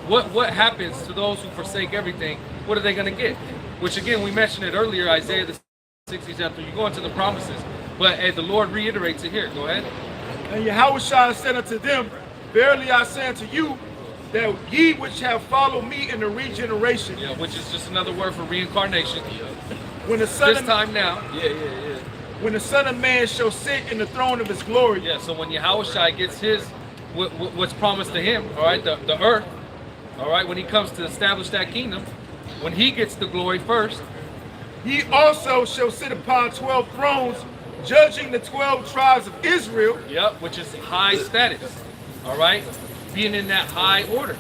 what happens to those who forsake everything? What are they going to get? Which again, we mentioned it earlier, Isaiah the 60th chapter. You go into the promises, but the Lord reiterates it here. Go ahead. And Yahushua said unto them, verily I say unto you, that ye which have followed me in the regeneration. Yeah, which is just another word for reincarnation. When the Son this of, time now. When the Son of Man shall sit in the throne of his glory. Yeah, so when Yahushua gets his, what's promised to him, all right, the earth, all right, when he comes to establish that kingdom, when he gets the glory first. He also shall sit upon 12 thrones, judging the 12 tribes of Israel. Yep, which is high status, all right, being in that high order.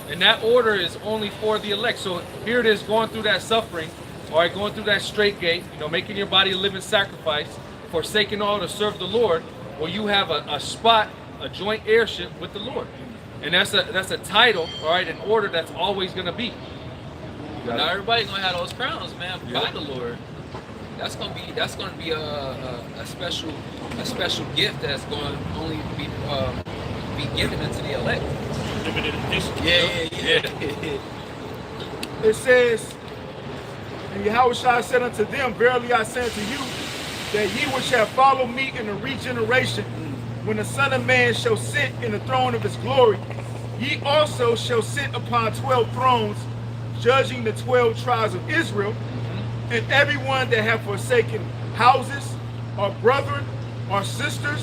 And that order is only for the elect. So here it is going through that suffering, all right, going through that straight gate, you know, making your body a living sacrifice, forsaking all to serve the Lord, where you have a spot, a joint heirship with the Lord. And that's a title, all right, an order that's always going to be. But not everybody's gonna have those crowns, man, by the Lord. That's gonna be a special gift that's going to only be given unto the elect. Limited edition. Yeah. It says, and Yahushua said unto them, verily I say unto you, that ye which have followed me in the regeneration, when the Son of Man shall sit in the throne of his glory, ye also shall sit upon 12 thrones, judging the 12 tribes of Israel, and everyone that have forsaken houses, or brethren, or sisters,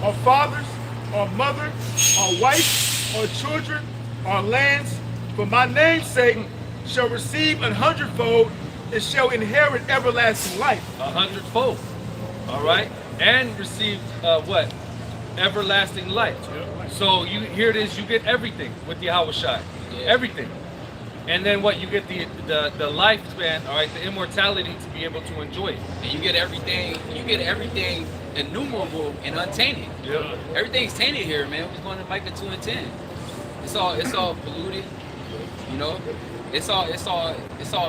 or fathers, or mother, or wife, or children, or lands, for my name's sake, shall receive 100-fold, and shall inherit everlasting life. 100-fold, all right, and receive what? Everlasting life. So here it is, you get everything with the Yahushua, everything. And then what? You get the lifespan, all right, the immortality to be able to enjoy it. And you get everything innumerable and untainted. Yeah. Everything's tainted here, man. We're going to Micah 2 and 10. It's all polluted, you know. It's all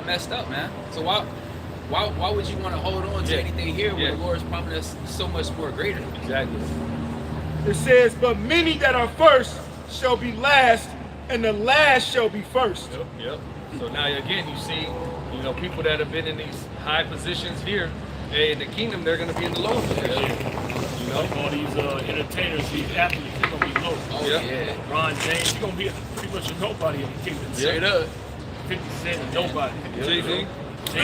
messed up, man. So why would you want to hold on to anything here when the Lord's promised us so much more greater? Exactly. It says, but many that are first shall be last, and the last shall be first. Yep. So now again, you see, you know, people that have been in these high positions here, in the kingdom, they're going to be in the lower position. You know, like all these entertainers, these athletes, they're going to be low. Oh yeah. Ron James, he's going to be pretty much a nobody in the kingdom. Straight up. 50 Cent, nobody. Jay-Z.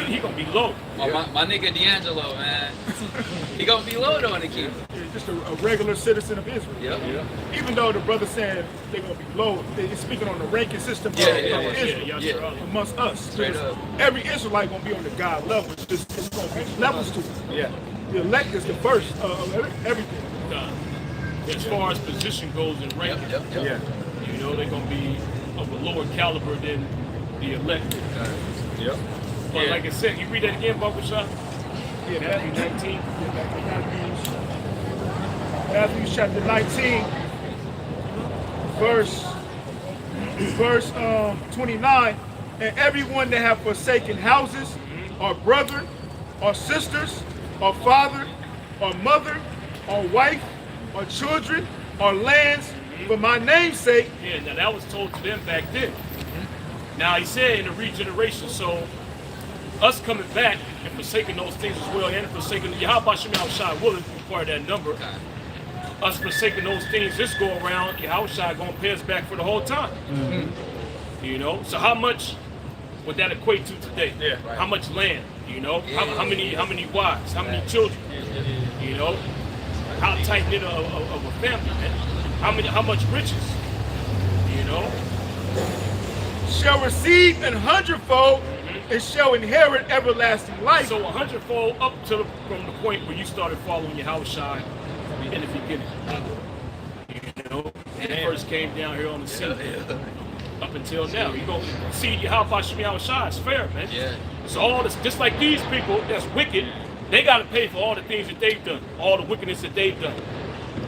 He going to be low. Oh, my nigga D'Angelo, man. He going to be low though in the kingdom. Just a regular citizen of Israel. Yep. Even though the brother said they're going to be low, they're speaking on the ranking system of Israel amongst us. Straight up. Every Israelite going to be on the God level. It's going to be levels to it. Yeah. The elect is the first of everything. As far as position goes in ranking, Yeah. you know, they're going to be of a lower caliber than the elect. Yep. But like I said, you read that again, Barbershop? Yeah, Matthew 19. Matthew chapter 19, verse 29, and everyone that have forsaken houses, or brethren, or sisters, or father, or mother, or wife, or children, or lands, for my name's sake. Yeah, now that was told to them back then. Now he said in the regeneration, so us coming back and forsaking those things as well, and forsaking Yahweh Shem Yahushua willing to be part of that number. Us forsaking those things this go around, Yahushua gonna pay us back for the whole time. You know, so how much would that equate to today? Yeah. Right. How much land? You know, how many wives? How many children? You know, how tight knit of a family, man? How much riches? You know, Shall receive 100-fold, and shall inherit everlasting life. so 100-fold up to from the point where you started following Yahushua in the beginning. You know, when it first came down here on the scene. Up until now, you go see Yahweh Shem Yahushua is fair, man. Yeah. So all this, just like these people that's wicked, they got to pay for all the things that they've done, all the wickedness that they've done.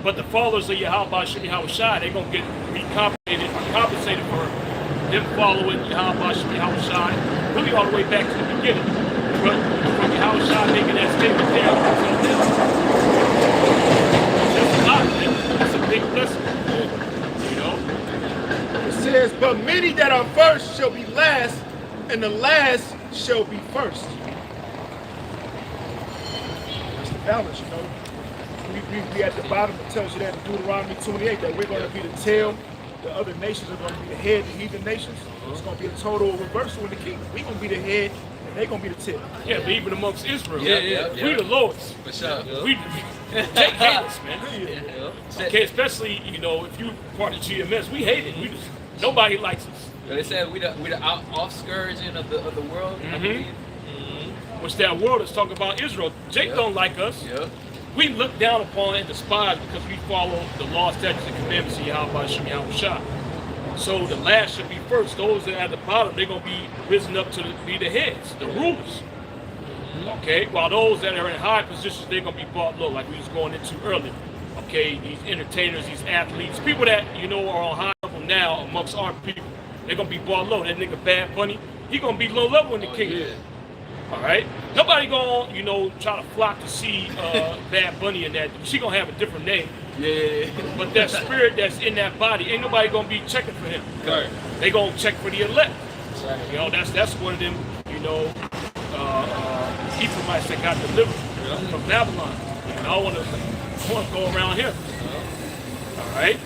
But the followers of Yahweh Shem Yahushua, they're gonna get compensated for them following Yahweh Shem Yahushua, really all the way back to the beginning. But from Yahushua making that statement there until now, that's a lot, man. That's a big blessing. You know. It says, but many that are first shall be last, and the last shall be first. That's the balance, you know. We at the bottom, it tells you that in Deuteronomy 28 that we're going to be the tail, the other nations are going to be the head, the heathen nations. It's going to be a total reversal in the kingdom. We're going to be the head, and they're going to be the tail. Yeah, but even amongst Israel, Yeah. we the lowest. For sure. We Jake hate us, man. Okay, especially if you part of GMS, we hate it. Nobody likes us. They said we the offscourging of the world. I believe. Which that world is talking about Israel. Jake don't like us. Yep. We look down upon and despise because we follow the law, statutes, and commandments of Yahweh Shem Yahushua. So the last should be first. Those that are at the bottom, they're going to be risen up to be the heads, the rulers. Okay, while those that are in high positions, they're going to be brought low, like we was going into earlier. Okay, these entertainers, these athletes, people that, are on high level now amongst our people, they're going to be brought low. That nigga Bad Bunny, he going to be low level in the kingdom. Yeah. All right? Nobody going to, try to flock to see Bad Bunny and that. She going to have a different name. Yeah. But that spirit that's in that body, ain't nobody going to be checking for him. Right. They going to check for the elect. Right. That's one of them, Ephraimites that got delivered from Babylon. And I want to go around here. All right?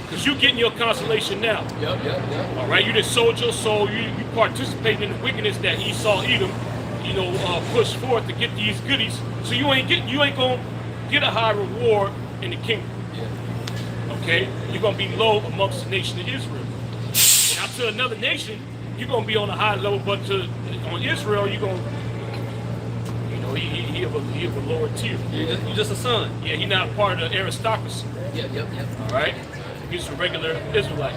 Because you getting your consolation now. Yep. All right? You just sold your soul. You participating in the wickedness that Esau, Edom, pushed forth to get these goodies. So you ain't going to get a high reward in the kingdom. Yeah. Okay? You're going to be low amongst the nation of Israel. Now to another nation, you're going to be on a high level, but on Israel, you're going to, he of a lower tier. You just a son. Yeah, he's not part of the aristocracy. Yep. All right? He's a regular Israelite.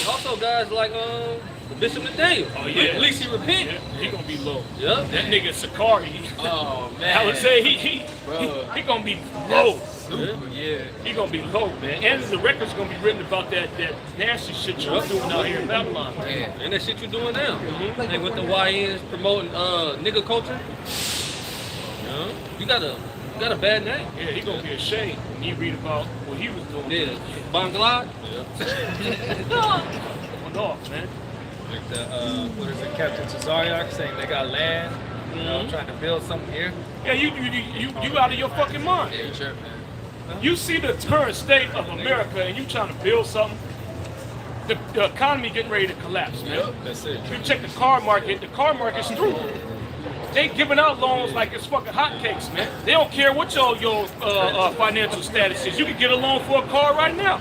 Also, guys like the Bishop Nathaniel. Oh, yeah. At least he repent. Yeah, he going to be low. Yep. That nigga Sakari, Oh man. I would say he going to be low. Super, yeah. He going to be low, man. And the record's going to be written about that nasty shit you're doing out here in Babylon. Yeah. And that shit you doing now. And with the YNs promoting nigga culture. You got a bad name. Yeah, he going to be ashamed when you read about what he was doing. Yeah. Bangalad. Went off, man. Like what is it, Captain Tazariak saying they got land, trying to build something here. Yeah, you out of your fucking mind. Yeah, sure, man. You see the current state of America and you trying to build something, the economy getting ready to collapse, man. Yep. That's it. You check the car market's through. They giving out loans like it's fucking hotcakes, man. They don't care what your financial status is. You can get a loan for a car right now.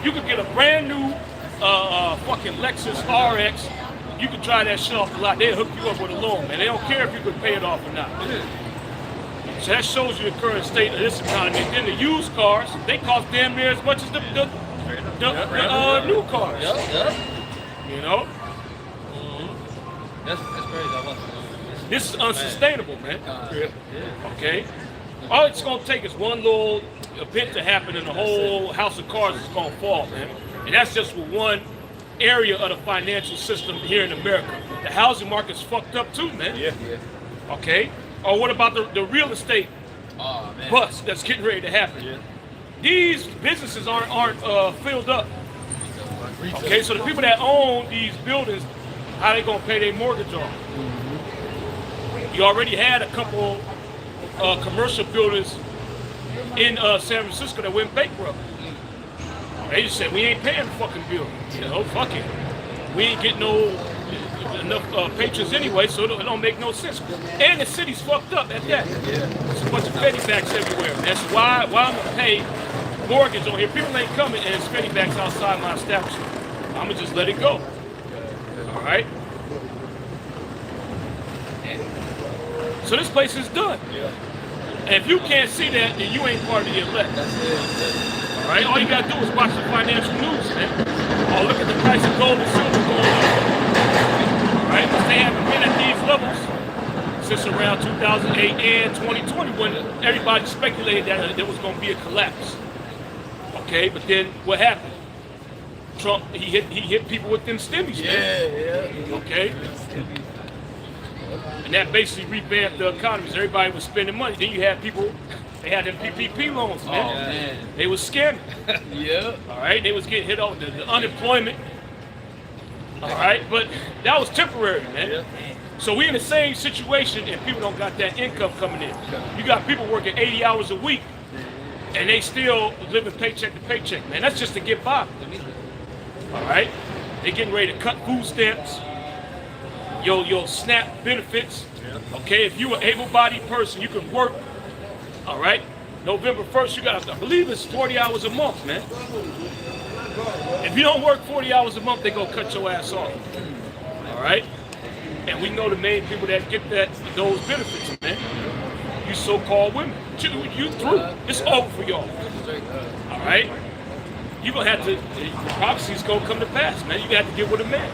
You could get a brand new fucking Lexus RX. You can drive that shit off the lot. They'll hook you up with a loan, man. They don't care if you could pay it off or not. So that shows you the current state of this economy. And then the used cars, they cost damn near as much as the new cars. Yep. That's crazy. I watched it. This is unsustainable, man. Okay? All it's going to take is one little event to happen and the whole house of cards is going to fall, man. And that's just with one area of the financial system here in America. The housing market's fucked up too, man. Yeah. Okay? Or what about the real estate Oh man. bust that's getting ready to happen? Yeah. These businesses aren't filled up. Okay, so the people that own these buildings, how they gonna pay their mortgage off? You already had a couple commercial buildings in San Francisco that went bankrupt. They just said we ain't paying the fucking bill. Fuck it. We ain't getting enough patrons anyway, so it don't make no sense. And the city's fucked up at that. There's a bunch of Fetty backs everywhere. That's why I'm gonna pay mortgage on here. People ain't coming and it's Fetty backs outside my establishment. I'm gonna just let it go. All right. So this place is done. And if you can't see that, then you ain't part of the elect. All right. All you gotta do is watch the financial news, man. Oh, look at the price of gold and silver going up. Right? Because they haven't been at these levels since around 2008 and 2020 when everybody speculated that there was going to be a collapse. Okay, but then what happened? Trump, he hit people with them stimmies. Yeah. Okay? And that basically revamped the economies. Everybody was spending money. Then you had people They had them PPP loans, man. Oh, man. They was scamming. Yeah. All right, they was getting hit on the unemployment. All right, but that was temporary, man. So we in the same situation, and people don't got that income coming in. You got people working 80 hours a week, and they still living paycheck to paycheck, man. That's just to get by. All right, they getting ready to cut food stamps, your SNAP benefits. Okay, if you an able-bodied person, you can work. All right, November 1st, you got, I believe it's 40 hours a month, man. If you don't work 40 hours a month, they gonna cut your ass off. All right, and we know the main people that get those benefits, man. You so-called women, you through. It's over for y'all. All right, you gonna have to. The prophecy's gonna come to pass, man. You got to get with a man.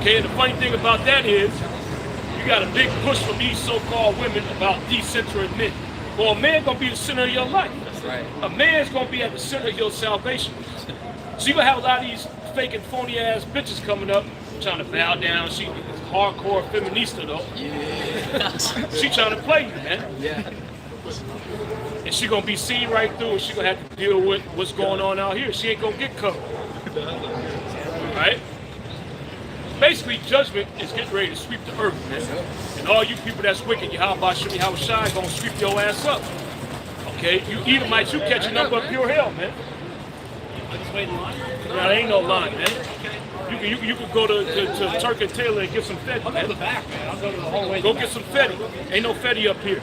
Okay, and the funny thing about that is, you got a big push from these so-called women about decentering men. Well, a man gonna be the center of your life. That's right. A man's gonna be at the center of your salvation. So you gonna have a lot of these fake and phony ass bitches coming up trying to bow down. She is hardcore feminista though. Yeah. She trying to play you, man. Yeah. And she gonna be seen right through, and she gonna have to deal with what's going on out here. She ain't gonna get covered. Right? Basically, judgment is getting ready to sweep the earth, man. And all you people that's wicked, Yahweh Shemi Hawashai gonna sweep your ass up. Okay? You Edomites, you catching up pure hell, man. Now, there ain't no line, man. You can go to Turk and Taylor and get some Fetty, man. I'll go to the back, man. I'll go to the hallway. Go get some Fetty. Ain't no Fetty up here.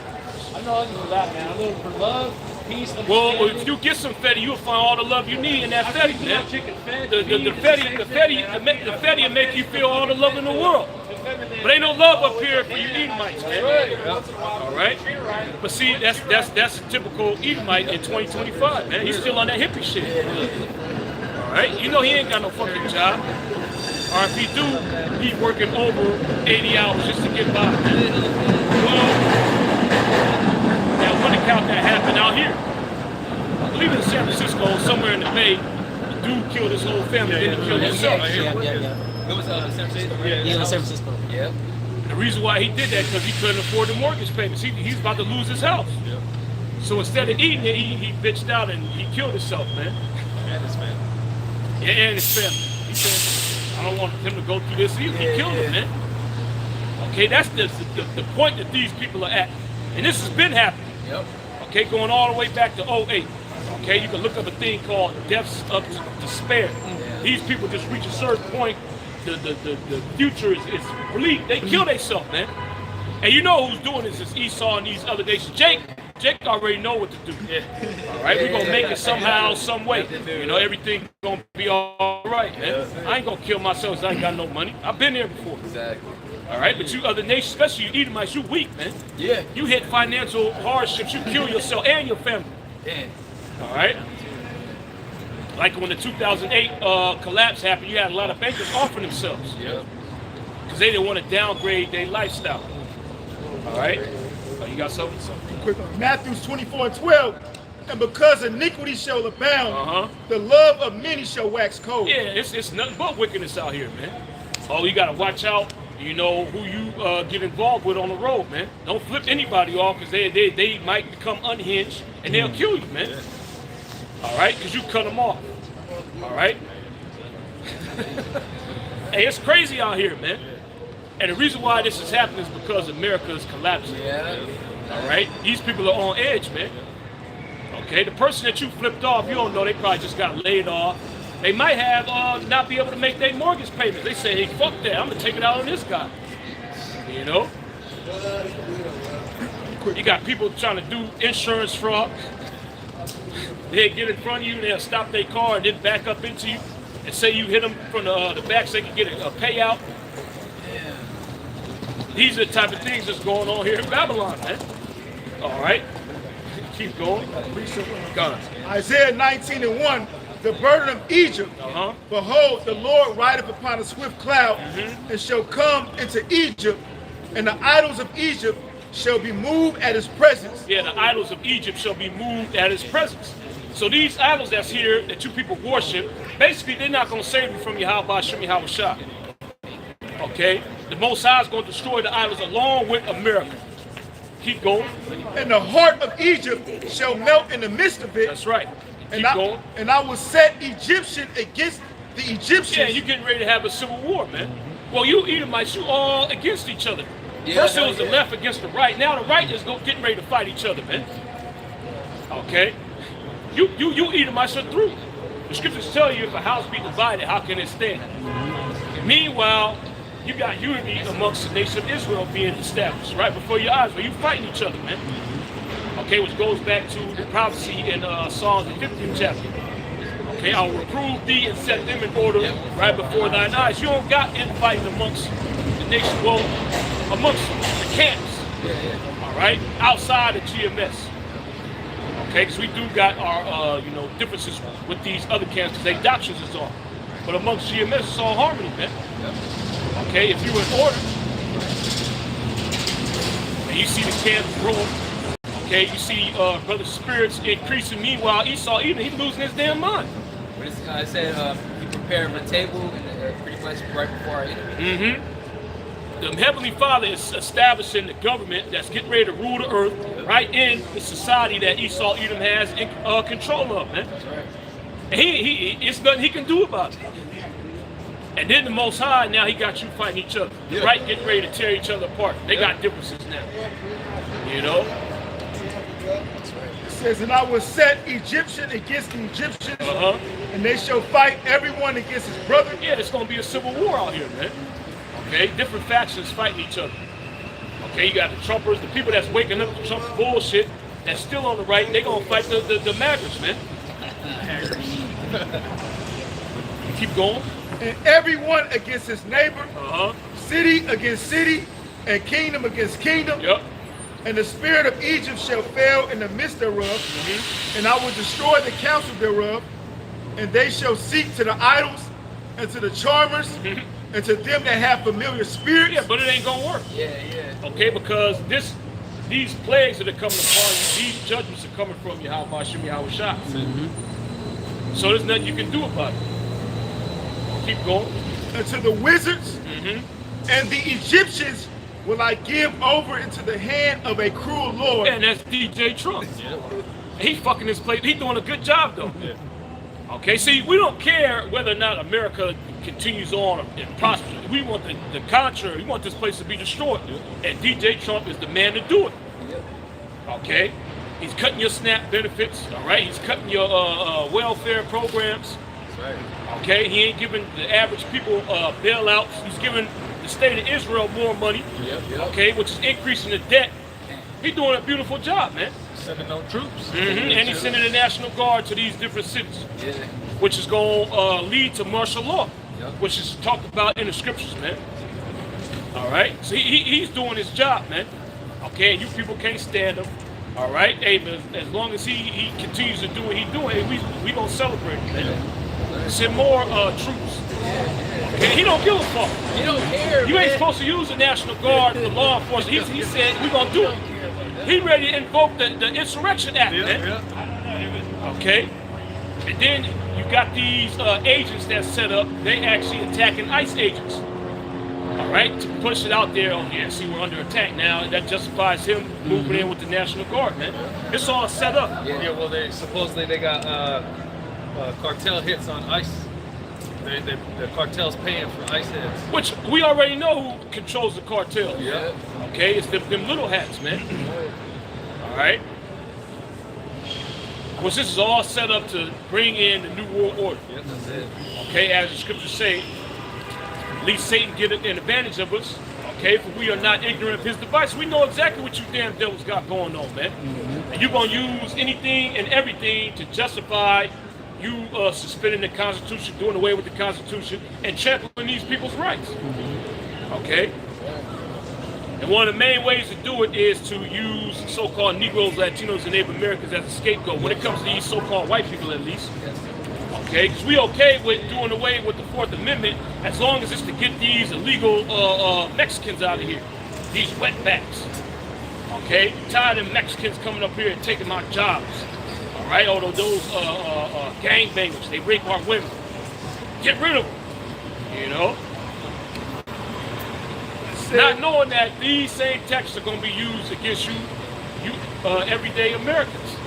I know I can do that, man. I'm looking for love, peace, Well, if you get some Fetty, you'll find all the love you need in that Fetty, man. The Fetty will make you feel all the love in the world. But ain't no love up here for you Edomites, man. All right? But see, that's a typical Edomite in 2025, man. He's still on that hippie shit. All right? You know he ain't got no fucking job. Or if he do, he's working over 80 hours just to get by, man. Well, now one account that happened out here. I believe in San Francisco, somewhere in the Bay, the dude killed his whole family, then he killed himself. It was San Francisco. Yeah, San Francisco. Yeah. The reason why he did that because he couldn't afford the mortgage payments. He's about to lose his house. Yeah. So instead of eating it, he bitched out and he killed himself, man. And his family. Yeah, and his family. He said, I don't want him to go through this either. He killed him, man. Okay, that's the point that these people are at. And this has been happening. Yep. Okay, going all the way back to 08. Okay, you can look up a thing called deaths of despair. These people just reach a certain point, the future is bleak. They kill themselves, man. And you know who's doing this is Esau and these other nations. Jake already know what to do. All right, we're gonna make it somehow, some way. You know, everything gonna be all right, man. I ain't gonna kill myself because I ain't got no money. I've been there before. Exactly. All right, but you other nations, especially you Edomites, you weak, man. Yeah. You hit financial hardships, you kill yourself and your family. Yeah. All right. Like when the 2008 collapse happened, you had a lot of bankers offering themselves. Yeah. Because they didn't want to downgrade their lifestyle. All right. Oh, you got something? Quick one. Matthew 24:12. And because iniquity shall abound, Uh-huh. the love of many shall wax cold. Yeah, it's nothing but wickedness out here, man. Oh, you got to watch out. You know who you get involved with on the road, man. Don't flip anybody off because they might become unhinged and they'll kill you, man. All right, because you cut them off. All right. Hey, it's crazy out here, man. And the reason why this is happening is because America is collapsing. Yeah. All right, these people are on edge, man. Okay, the person that you flipped off, you don't know, they probably just got laid off. They might have not be able to make their mortgage payments. They say, hey, fuck that, I'm gonna take it out on this guy. You know? You got people trying to do insurance fraud. They get in front of you, they'll stop their car and then back up into you and say you hit them from the back so they can get a payout. These are the type of things that's going on here in Babylon, man. All right, keep going. God. Isaiah 19:1. The burden of Egypt. Uh-huh. Behold, the Lord rideth upon a swift cloud, and shall come into Egypt, and the idols of Egypt shall be moved at his presence. Yeah, the idols of Egypt shall be moved at his presence. So these idols that's here that you people worship, basically they're not going to save you from Yahweh Shemi Hawashai. Okay? The Most High is going to destroy the idols along with America. Keep going. And the heart of Egypt shall melt in the midst of it. That's right. And Keep going. and I will set Egyptian against the Egyptians. Yeah, you're getting ready to have a civil war, man. Well, you Edomites, you all against each other. Yeah, First it was hell the yeah. left against the right. Now the right is getting ready to fight each other, man. Okay? You Edomites are through. The scriptures tell you if a house be divided, how can it stand? Meanwhile, you got unity amongst the nation of Israel being established right before your eyes, where you fighting each other, man. Okay, which goes back to the prophecy in Psalms, the 15th chapter. Okay, I will reprove thee and set them in order right before thine eyes. You don't got infighting amongst the nation, well, amongst the camps. All right, outside of GMS. Okay, because we do got our differences with these other camps because their doctrines is on. But amongst GMS, it's all harmony, man. Okay, if you in order, and you see the camp growing. Okay, you see brother spirits increasing. Meanwhile, Esau, even he losing his damn mind. But it's, I said he prepared a table and pretty much right before our enemy. The Heavenly Father is establishing the government that's getting ready to rule the earth right in the society that Esau Edom has in, control of, man. That's right. And he it's nothing he can do about it. And then the Most High, now he got you fighting each other, right? Getting ready to tear each other apart. They got differences now, you know? It says, and I will set Egyptian against the Egyptians, Uh-huh. and they shall fight everyone against his brother. Yeah, it's going to be a civil war out here, man. Okay, different factions fighting each other. Okay, you got the Trumpers, the people that's waking up to Trump bullshit, that's still on the right, they going to fight the Mavericks, man. Keep going. And everyone against his neighbor, Uh-huh. city against city, and kingdom against kingdom. Yep. And the spirit of Egypt shall fail in the midst thereof, and I will destroy the counsel thereof, and they shall seek to the idols, and to the charmers, and to them that have familiar spirits. Yeah, but it ain't gonna work. Yeah. Okay, because these plagues that are coming upon you, these judgments are coming from Yahweh Shem Yahweh Shah. So there's nothing you can do about it. Keep going. And to the wizards, and the Egyptians will I give over into the hand of a cruel lord. And that's DJ Trump. He fucking this place. He doing a good job though. Okay, see, we don't care whether or not America continues on and prospers. We want the contrary. We want this place to be destroyed. And DJ Trump is the man to do it. Okay? He's cutting your SNAP benefits, all right? He's cutting your welfare programs. That's right. Okay? He ain't giving the average people bailouts. He's giving the state of Israel more money. Okay? Which is increasing the debt. He's doing a beautiful job, man. Sending no troops. And he's sending the National Guard to these different cities, which is going to lead to martial law, which is talked about in the scriptures, man. All right? So he's doing his job, man. Okay? And you people can't stand him. All right? Hey, but as long as he continues to do what he's doing, hey, we going to celebrate him, man. Send more troops. Okay? He don't give a fuck. You don't care, You ain't man. supposed to use the National Guard for law enforcement. He said we going to do it. He ready to invoke the Insurrection Act, man. Okay? And then you got these agents that set up, they actually attacking ICE agents. All right? To push it out there, oh yeah, see, we're under attack now. That justifies him moving in with the National Guard, man. It's all set up. Yeah, well, they supposedly they got cartel hits on ICE. The cartel's paying for ICE hits. Which we already know who controls the cartel. Yeah. Okay? It's them little hats, man. All right? Which this is all set up to bring in the New World Order. Yeah, that's it. Okay, as the scriptures say, lest Satan get an advantage of us. Okay, for we are not ignorant of his device. We know exactly what you damn devils got going on, man. And you're going to use anything and everything to justify you suspending the Constitution, doing away with the Constitution, and trampling these people's rights. Okay? And one of the main ways to do it is to use so-called Negroes, Latinos, and Native Americans as a scapegoat when it comes to these so-called white people, at least. Okay? Because we okay with doing away with the Fourth Amendment as long as it's to get these illegal Mexicans out of here. These wetbacks. Okay? Tired of Mexicans coming up here and taking my jobs. All right? Although those gangbangers, they rape our women. Get rid of them. You know? Not knowing that these same texts are going to be used against you you everyday Americans.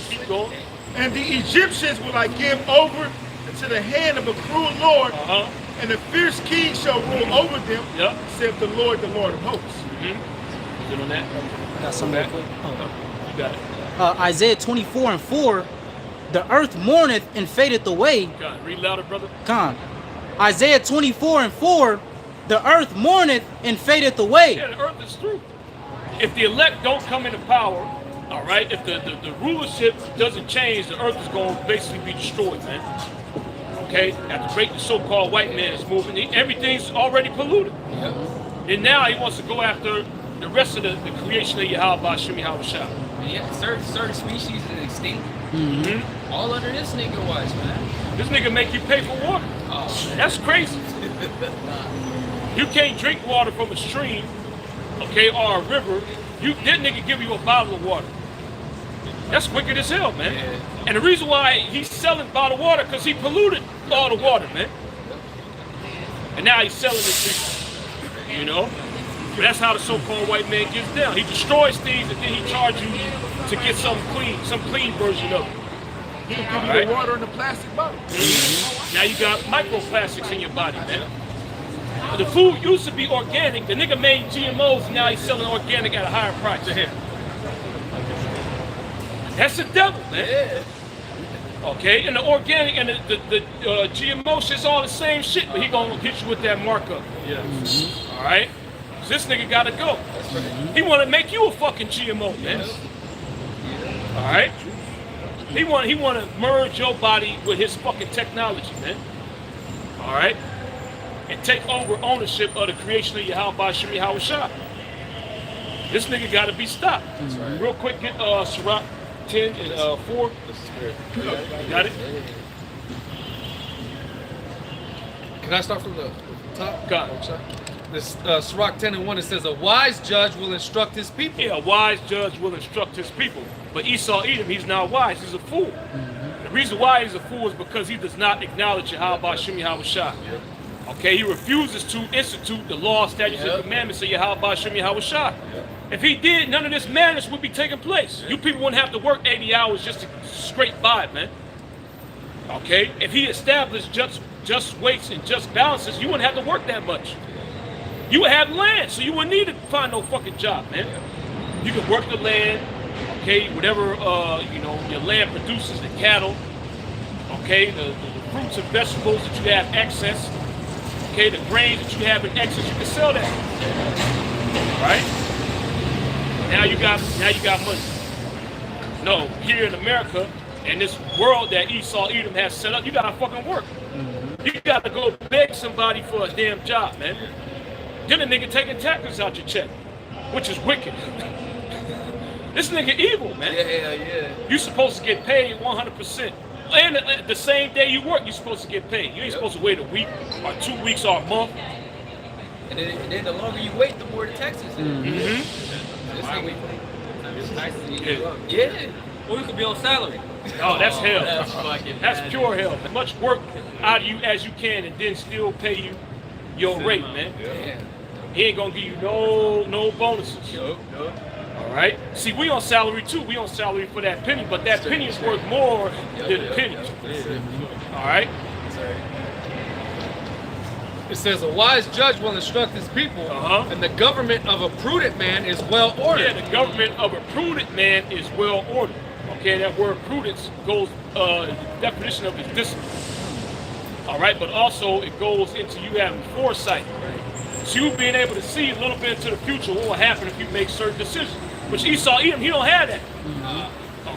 Keep going. And the Egyptians will I give over into the hand of a cruel Lord, and a fierce king shall rule over them, saith the Lord of hosts. Good on that? I got some real quick. You got it. Isaiah 24:4, the earth mourneth and fadeth away. God, read louder, brother. Con. Isaiah 24:4, the earth mourneth and fadeth away. Yeah, the earth is through. If the elect don't come into power, all right, if the rulership doesn't change, the earth is going to basically be destroyed, man. Okay? At the rate the so-called white man is moving, everything's already polluted. And now he wants to go after the rest of the creation of Yahweh Shemi Hawashah. Yeah, certain species is extinct. All under this nigga watch, man. This nigga make you pay for water. Oh, That's crazy. You can't drink water from a stream, okay, or a river. That nigga give you a bottle of water. That's wicked as hell, man. Yeah. And the reason why he's selling bottled water, because he polluted all the water, man. And now he's selling it to you, you know? But that's how the so-called white man gets down. He destroys things and then he charges you to get some clean version of it. He'll give you the water in the plastic bottle. Now you got microplastics in your body, man. The food used to be organic. The nigga made GMOs and now he's selling organic at a higher price. That's the devil, man. Okay, and the organic and the GMO shit's all the same shit, but he gonna hit you with that markup. All right? So this nigga gotta go. He wanna make you a fucking GMO, man. All right? He wanna merge your body with his fucking technology, man. All right? And take over ownership of the creation of Yahweh Shemi Hawashah. This nigga gotta be stopped. Real quick, get Sirach 10 and 4. Got it? Can I start from the top? Got it. This Sirach 10 and 1, it says, a wise judge will instruct his people. Yeah, a wise judge will instruct his people. But Esau Edom, he's not wise, he's a fool. The reason why he's a fool is because he does not acknowledge Yahweh Shemi Hawashah. Okay, he refuses to institute the law, statutes, and commandments of Yahweh Shemi Hawashah. If he did, none of this madness would be taking place. You people wouldn't have to work 80 hours just to scrape by, man. Okay? If he established just weights and just balances, you wouldn't have to work that much. You would have land, so you wouldn't need to find no fucking job, man. You can work the land, okay, whatever your land produces, the cattle, okay, the fruits and vegetables that you have excess, okay, the grains that you have in excess, you can sell that. Right? Now you got money. No, here in America, in this world that Esau Edom has set up, you gotta fucking work. You gotta go beg somebody for a damn job, man. Then a nigga taking taxes out your check, which is wicked. This nigga evil, man. Yeah. You supposed to get paid 100%. And the same day you work, you're supposed to get paid. You ain't supposed to wait a week or 2 weeks or a month. And then the longer you wait, the more the taxes is. Yeah. Or you could be on salary. Oh, that's hell. That's fucking That's bad. pure hell. As much work out of you as you can and then still pay you your rate, man. Yeah. He ain't gonna give you no bonuses. All right? See, we on salary too. We on salary for that penny, but that penny is worth more than the penny. All right? It says, a wise judge will instruct his people, and the government of a prudent man is well ordered. Yeah, the government of a prudent man is well ordered. Okay, that word prudence goes, the definition of it is discipline. All right, but also it goes into you having foresight. So you being able to see a little bit into the future what will happen if you make certain decisions. Which Esau Edom, he don't have that.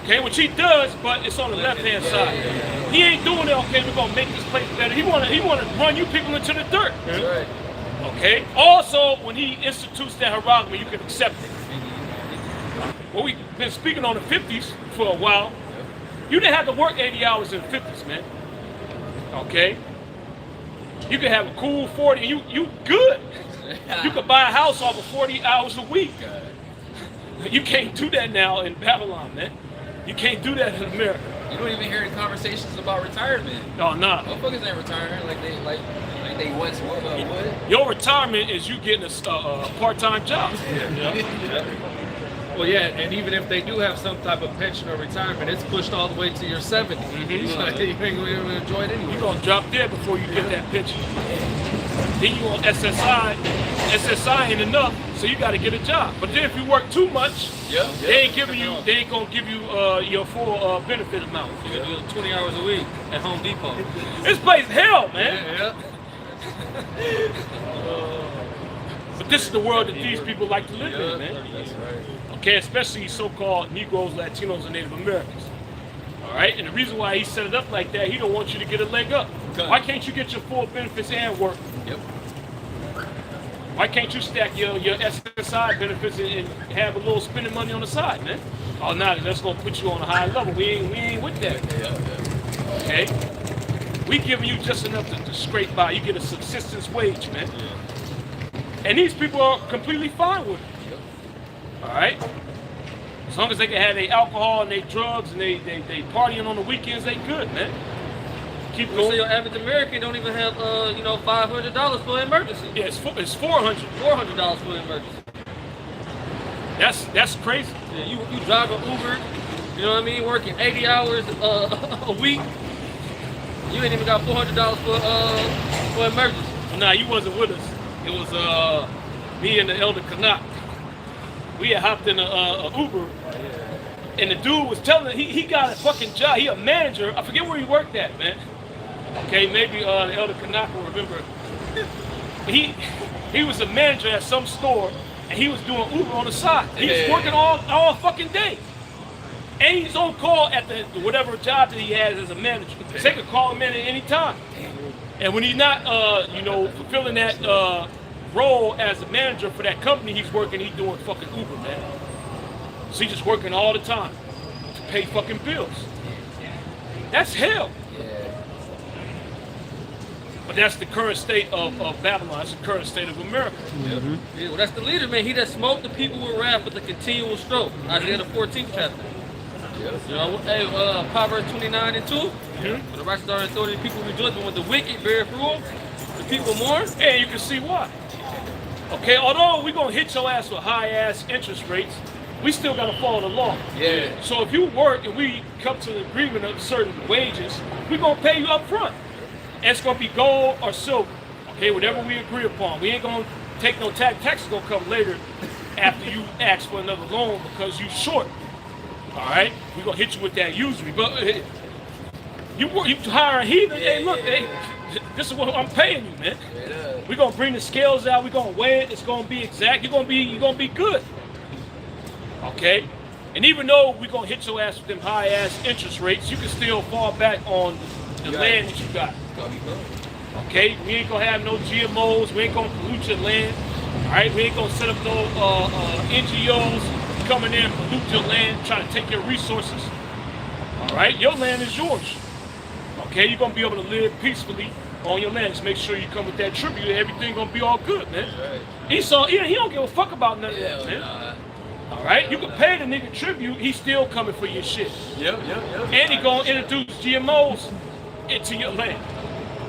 Okay, which he does, but it's on the left-hand side. He ain't doing it, okay, we're gonna make this place better. He wanna run you people into the dirt. That's right. Okay? Also, when he institutes that hierarchy, you can accept it. Well, we've been speaking on the 50s for a while. You didn't have to work 80 hours in the 50s, man. Okay? You could have a cool 40 and you good. You could buy a house off of 40 hours a week. You can't do that now in Babylon, man. You can't do that in America. You don't even hear any conversations about retirement. No, nah. Motherfuckers ain't retiring like everything. What? Your retirement is you getting a part-time job. Well, yeah, and even if they do have some type of pension or retirement, it's pushed all the way to your 70s. So you ain't going to enjoy it anyway. You're going to drop dead before you get that pension. Then you on SSI. SSI ain't enough, so you got to get a job. But then if you work too much, they ain't gonna give you your full benefit amount. You can do 20 hours a week at Home Depot. This place hell, man. Yeah. But this is the world that these people like to live in, man. That's right. Okay, especially so-called Negroes, Latinos, and Native Americans. All right, and the reason why he set it up like that, he don't want you to get a leg up. Okay. Why can't you get your full benefits and work? Yep. Why can't you stack your SSI benefits and have a little spending money on the side, man? Oh, no, that's gonna put you on a high level. We ain't with that. Okay, we giving you just enough to scrape by. You get a subsistence wage, man. And these people are completely fine with it. All right? As long as they can have their alcohol and their drugs and they partying on the weekends, they good, man. Keep So going. your average American don't even have, $500 for an emergency. Yeah, it's 400. $400 for an emergency. That's crazy. Yeah, you drive an Uber, you know what I mean, working 80 hours a week. You ain't even got $400 for emergency. Nah, you wasn't with us. It was me and the elder Canuck. We had hopped in a Uber, and the dude was telling he got a fucking job. He a manager. I forget where he worked at, man. Okay, maybe the elder Canuck will remember. He was a manager at some store, and he was doing Uber on the side. He was working all fucking day. And he's on call at the whatever job that he has as a manager. So they could call him in at any time. And when he's not, fulfilling that role as a manager for that company he's working, he's doing fucking Uber, man. So he's just working all the time to pay fucking bills. That's hell. But that's the current state of Babylon. That's the current state of America. Yeah, well, that's the leader, man. He that smote the people with wrath with a continual stroke. Isaiah the 14th chapter. You know, Proverbs 29:2. For the righteous are in authority, the people rejoice, but when the wicked bear fruit, the people mourn. And you can see why. Okay, although we're going to hit your ass with high-ass interest rates, we still got to follow the law. Yeah. So if you work and we come to an agreement of certain wages, we're going to pay you up front. And it's going to be gold or silver. Okay, whatever we agree upon. We ain't going to take no tax. Tax is going to come later after you ask for another loan because you short. All right? We're going to hit you with that usury. But you hire a heathen, hey, look, hey, this is what I'm paying you, man. We're going to bring the scales out. We're going to weigh it. It's going to be exact. You're going to be good. Okay? And even though we're going to hit your ass with them high-ass interest rates, you can still fall back on the land that you got. Okay? We ain't going to have no GMOs. We ain't going to pollute your land. All right? We ain't going to set up no NGOs coming in and pollute your land, trying to take your resources. All right? Your land is yours. Okay? You're going to be able to live peacefully on your land. Just make sure you come with that tribute. Everything going to be all good, man. Esau, he don't give a fuck about none of that, man. All right? You can pay the nigga tribute. He's still coming for your shit. And he going to introduce GMOs into your land.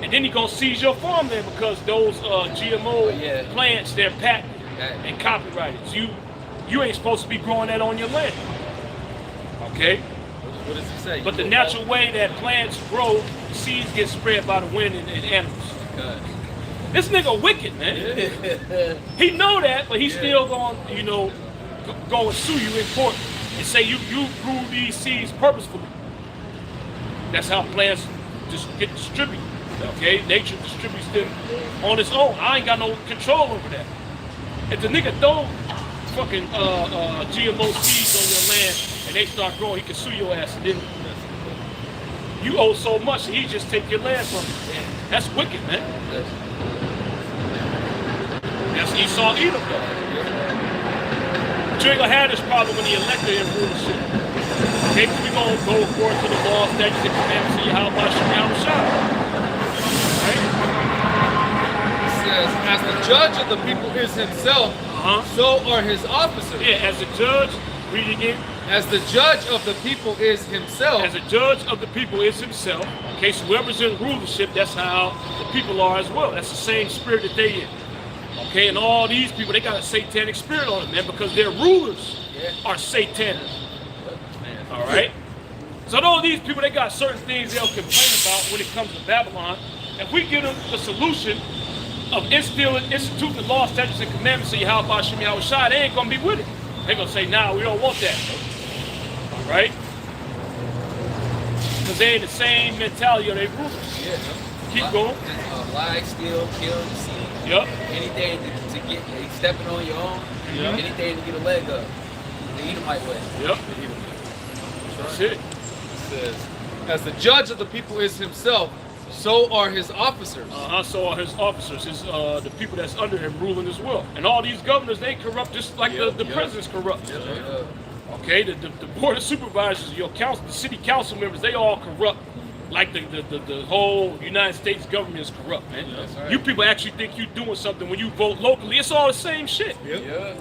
And then he going to seize your farmland because those GMO plants, they're patented and copyrighted. So you ain't supposed to be growing that on your land. Okay? What does he say? But the natural way that plants grow, the seeds get spread by the wind and animals. This nigga wicked, man. He know that, but he's still going, go and sue you in court and say you grew these seeds purposefully. That's how plants just get distributed. Okay, nature distributes them on its own. I ain't got no control over that. If the nigga throw fucking GMO seeds on your land and they start growing, he can sue your ass, and then you owe so much, and he just take your land from you. That's wicked, man. That's Esau Edom, though. But you ain't gonna have this problem when the elected and rulership. Okay, we gonna go according to the law, statutes, and commandments of Yahweh Shai. It says, as the judge of the people is himself, so are his officers. Yeah, as a judge, read it again. As the judge of the people is himself. As a judge of the people is himself. Okay, so whoever's in rulership, that's how the people are as well. That's the same spirit that they in. Okay, and all these people, they got a satanic spirit on them, man, because their rulers are satanic. All right? So all these people, they got certain things they'll complain about when it comes to Babylon. If we give them the solution of instituting the law, statutes, and commandments of Yahweh Shem Yahweh Shai, they ain't going to be with it. They're going to say, nah, we don't want that. All right? Because they ain't the same mentality of their rulers. Yeah. Keep going. Lie, steal, kill, deceive. Yep. Anything to get stepping on your own. Yep. Anything to get a leg up. The Edomite way. Yep. That's it. It says, as the judge of the people is himself, so are his officers. So are his officers, the people that's under him ruling as well. And all these governors, they corrupt just like the president's corrupt. Okay, the board of supervisors, your council, the city council members, they all corrupt. Like the whole United States government is corrupt, man. Right. You people actually think you're doing something when you vote locally. It's all the same shit. Yeah.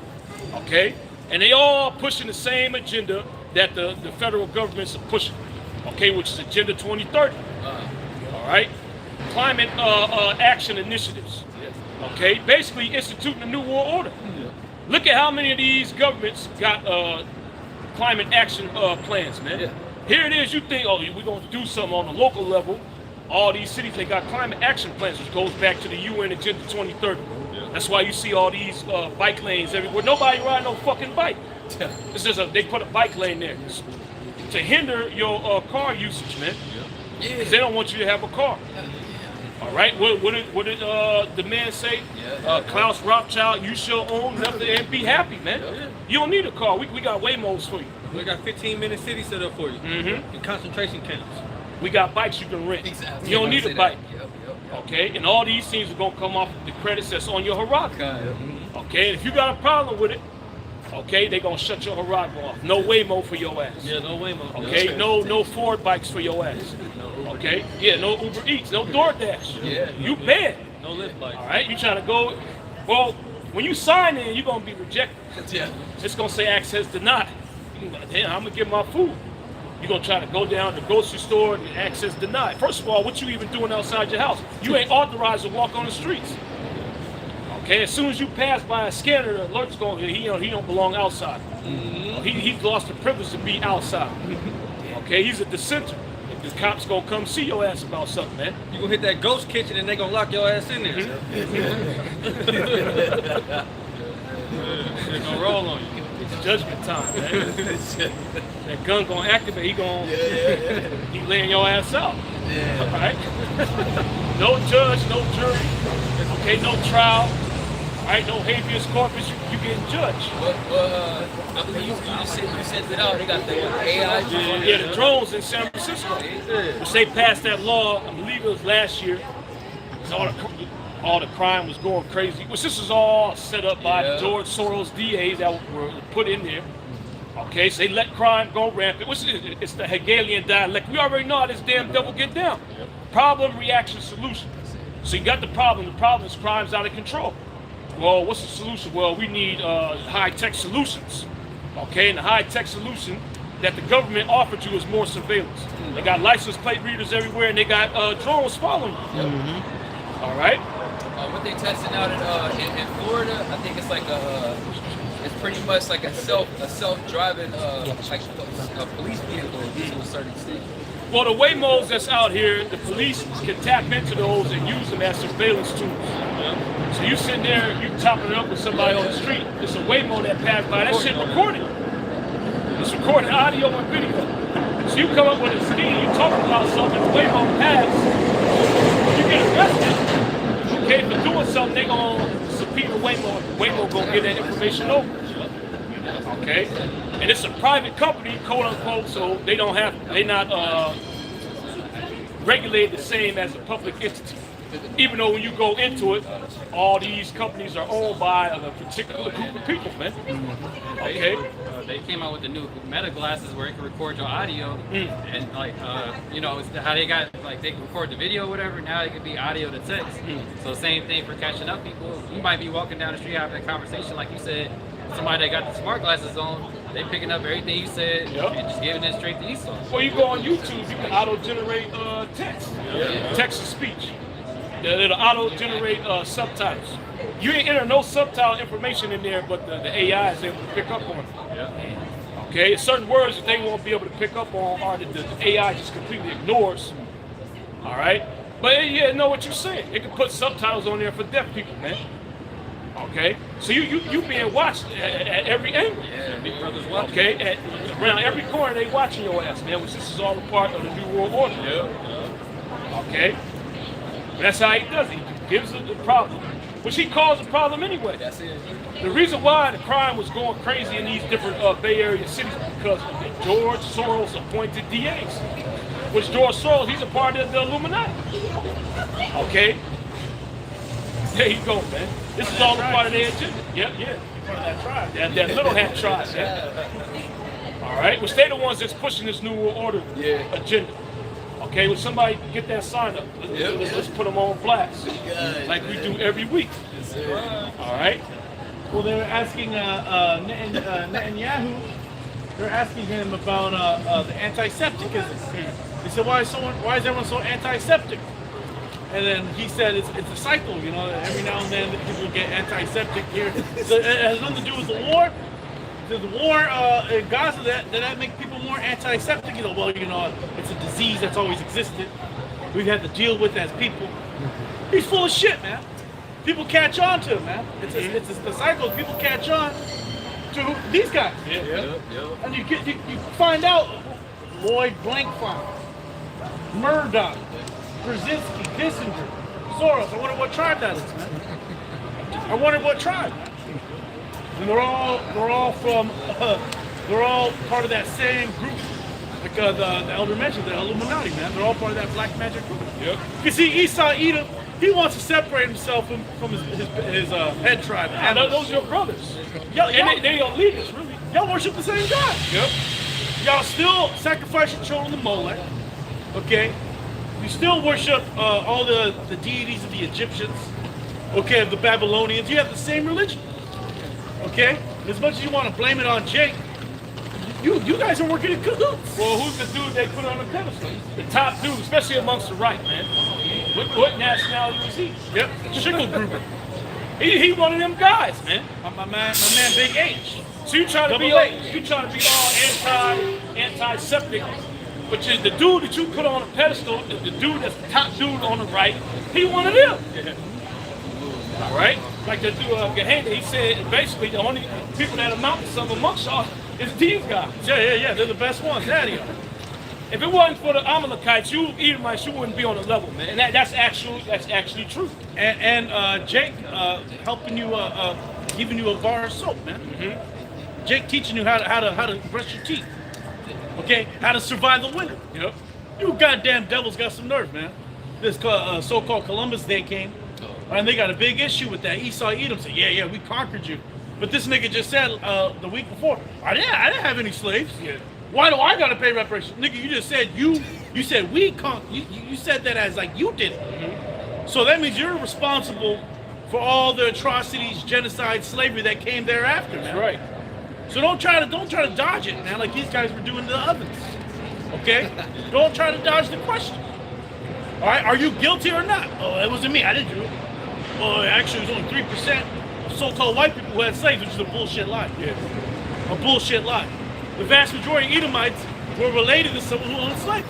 Okay? And they all pushing the same agenda that the federal governments are pushing. Okay, which is Agenda 2030. All right? Climate action initiatives. Okay? Basically instituting a new world order. Look at how many of these governments got climate action plans, man. Here it is, you think, oh, we're going to do something on the local level. All these cities, they got climate action plans, which goes back to the UN Agenda 2030. That's why you see all these bike lanes everywhere. Nobody ride no fucking bike. It's just they put a bike lane there to hinder your car usage, man. Because they don't want you to have a car. All right, what did the man say? Klaus Rothschild, you shall own nothing and be happy, man. You don't need a car. We got Waymos for you. We got 15-minute city set up for you. And concentration camps. We got bikes you can rent. Exactly. You don't need a bike. Yep. Okay, and all these things are gonna come off the credits that's on your Haraka. Okay, and if you got a problem with it, okay, they gonna shut your Haraka off. No Waymo for your ass. Yeah, no Waymo. Okay, no Ford bikes for your ass. Okay, yeah, no Uber Eats, no DoorDash. Yeah. You bad. No lift bike. All right, you trying to go? Well, when you sign in, you're gonna be rejected. Yeah. It's gonna say access denied. You gonna be like, damn, I'm gonna get my food. You're gonna try to go down to the grocery store and access denied. First of all, what you even doing outside your house? You ain't authorized to walk on the streets. Okay, as soon as you pass by a scanner, the alert's going, he don't belong outside. He's lost the privilege to be outside. Okay, he's at the center. The cops gonna come see your ass about something, man. You gonna hit that ghost kitchen and they gonna lock your ass in there. They're gonna roll on you. It's judgment time, man. That gun gonna activate. He laying your ass out. All right. No judge, no jury. Okay, no trial. All right, no habeas corpus. You getting judged. You sent it out. They got the AI. Yeah, the drones in San Francisco, which they passed that law. I believe it was last year. All the crime was going crazy. Which this is all set up by George Soros DAs that were put in there. Okay, so they let crime go rampant. It's the Hegelian dialect. We already know how this damn devil get down. Problem, reaction, solution. So you got the problem. The problem is crime's out of control. Well, what's the solution? Well, we need high-tech solutions. Okay, and the high-tech solution that the government offered you is more surveillance. They got license plate readers everywhere, and they got drones following you. All right. What they testing out in Florida, I think it's like it's pretty much like a self-driving like a police vehicle to a certain extent. Well, the Waymos that's out here, the police can tap into those and use them as surveillance tools. So you sitting there, you topping it up with somebody on the street. It's a Waymo that passed by. That shit recorded. It's recorded audio and video. So you come up with a scheme, you talking about something, the Waymo pass, you get arrested. Okay, for doing something, they gonna subpoena Waymo. Waymo gonna get that information over. Okay, and it's a private company, quote unquote, so they not regulated the same as a public entity. Even though when you go into it, all these companies are owned by a particular group of people, man. Okay. They came out with the new Meta glasses where it can record your audio, and like it's how they got like they can record the video or whatever. Now it could be audio to text. So same thing for catching up people. You might be walking down the street having a conversation, like you said, somebody that got the smart glasses on, they picking up everything you said Yep. and just giving it straight to Esau. Well, you go on YouTube, you can auto-generate text, text to speech. It'll auto-generate subtitles. You ain't enter no subtitle information in there, but the AI is able to pick up on it. Okay, certain words that they won't be able to pick up on are that the AI just completely ignores. All right, but yeah, know what you're saying. It can put subtitles on there for deaf people, man. Okay, so you being watched at every angle. Yeah, Big Brother's watching. Okay, around every corner they watching your ass, man. Which this is all a part of the New World Order. Okay, but that's how he does it. He gives it the problem, which he caused a problem anyway. That's it. The reason why the crime was going crazy in these different Bay Area cities was because George Soros appointed DAs. Which George Soros, he's a part of the Illuminati. Okay? There you go, man. This is all a part of their agenda. Yeah. Part of that tribe. That little hat tribe, yeah. All right? Which they the ones that's pushing this New World Order agenda. Okay, well, somebody get that sign up. Let's put them on blast. Like we do every week. All right? Well, they were asking Netanyahu. They're asking him about the anti-Septicism. They said, "Why is everyone so anti-Septic?" And then he said, "It's a cycle. You know, every now and then people get anti-Septic here. So it has nothing to do with the war. The war in Gaza that make people more anti-Septic. You know, well, you know, it's a disease that's always existed. We've had to deal with as people." He's full of shit, man. People catch on to him, man. It's the cycle. People catch on to these guys. And you find out Lloyd Blankfein, Murdoch, Brzezinski, Kissinger, Soros. I wonder what tribe that is, man. I wonder what tribe. And they're all from they're all part of that same group. Like the elder mentioned, the Illuminati, man. They're all part of that black magic group. You see, Esau Edom, he wants to separate himself from his head tribe. And those are your brothers. Y'all, They are leaders, really. y'all worship the same God. Y'all still sacrifice your children to Molech. Okay? You still worship all the deities of the Egyptians. Okay, of the Babylonians. You have the same religion. Okay? As much as you want to blame it on Jake, you guys are working in cahoots. Well, who's the dude they put on the pedestal? The top dude, especially amongst the right, man. What nationality was he? Schickelgruber. He one of them guys, man. My man Big H. So you trying to be all anti-septic, but the dude that you put on a pedestal, the dude that's the top dude on the right, he one of them. All right? Like the dude Gehenna, he said basically the only people that amount to something amongst y'all is these guys. Yeah. They're the best ones. Daddy. If it wasn't for the Amalekites, you Edomites, you wouldn't be on the level, man. And that's actually true. And Jake helping you, giving you a bar of soap, man. Jake teaching you how to brush your teeth. Okay, how to survive the winter. You goddamn devils got some nerve, man. This so-called Columbus Day came, and they got a big issue with that. Esau Edom said, "Yeah, we conquered you," but this nigga just said the week before, I didn't have any slaves. Why do I gotta pay reparations? Nigga, you just said you said we conquered. You said that as like you did it. So that means you're responsible for all the atrocities, genocide, slavery that came thereafter, man. That's right. So don't try to dodge it, man, like these guys were doing to the ovens. Okay? Don't try to dodge the question. All right, are you guilty or not? Oh, it wasn't me. I didn't do it. Well, actually, it was only 3% of so-called white people who had slaves, which is a bullshit lie. A bullshit lie. The vast majority of Edomites were related to someone who owned slaves,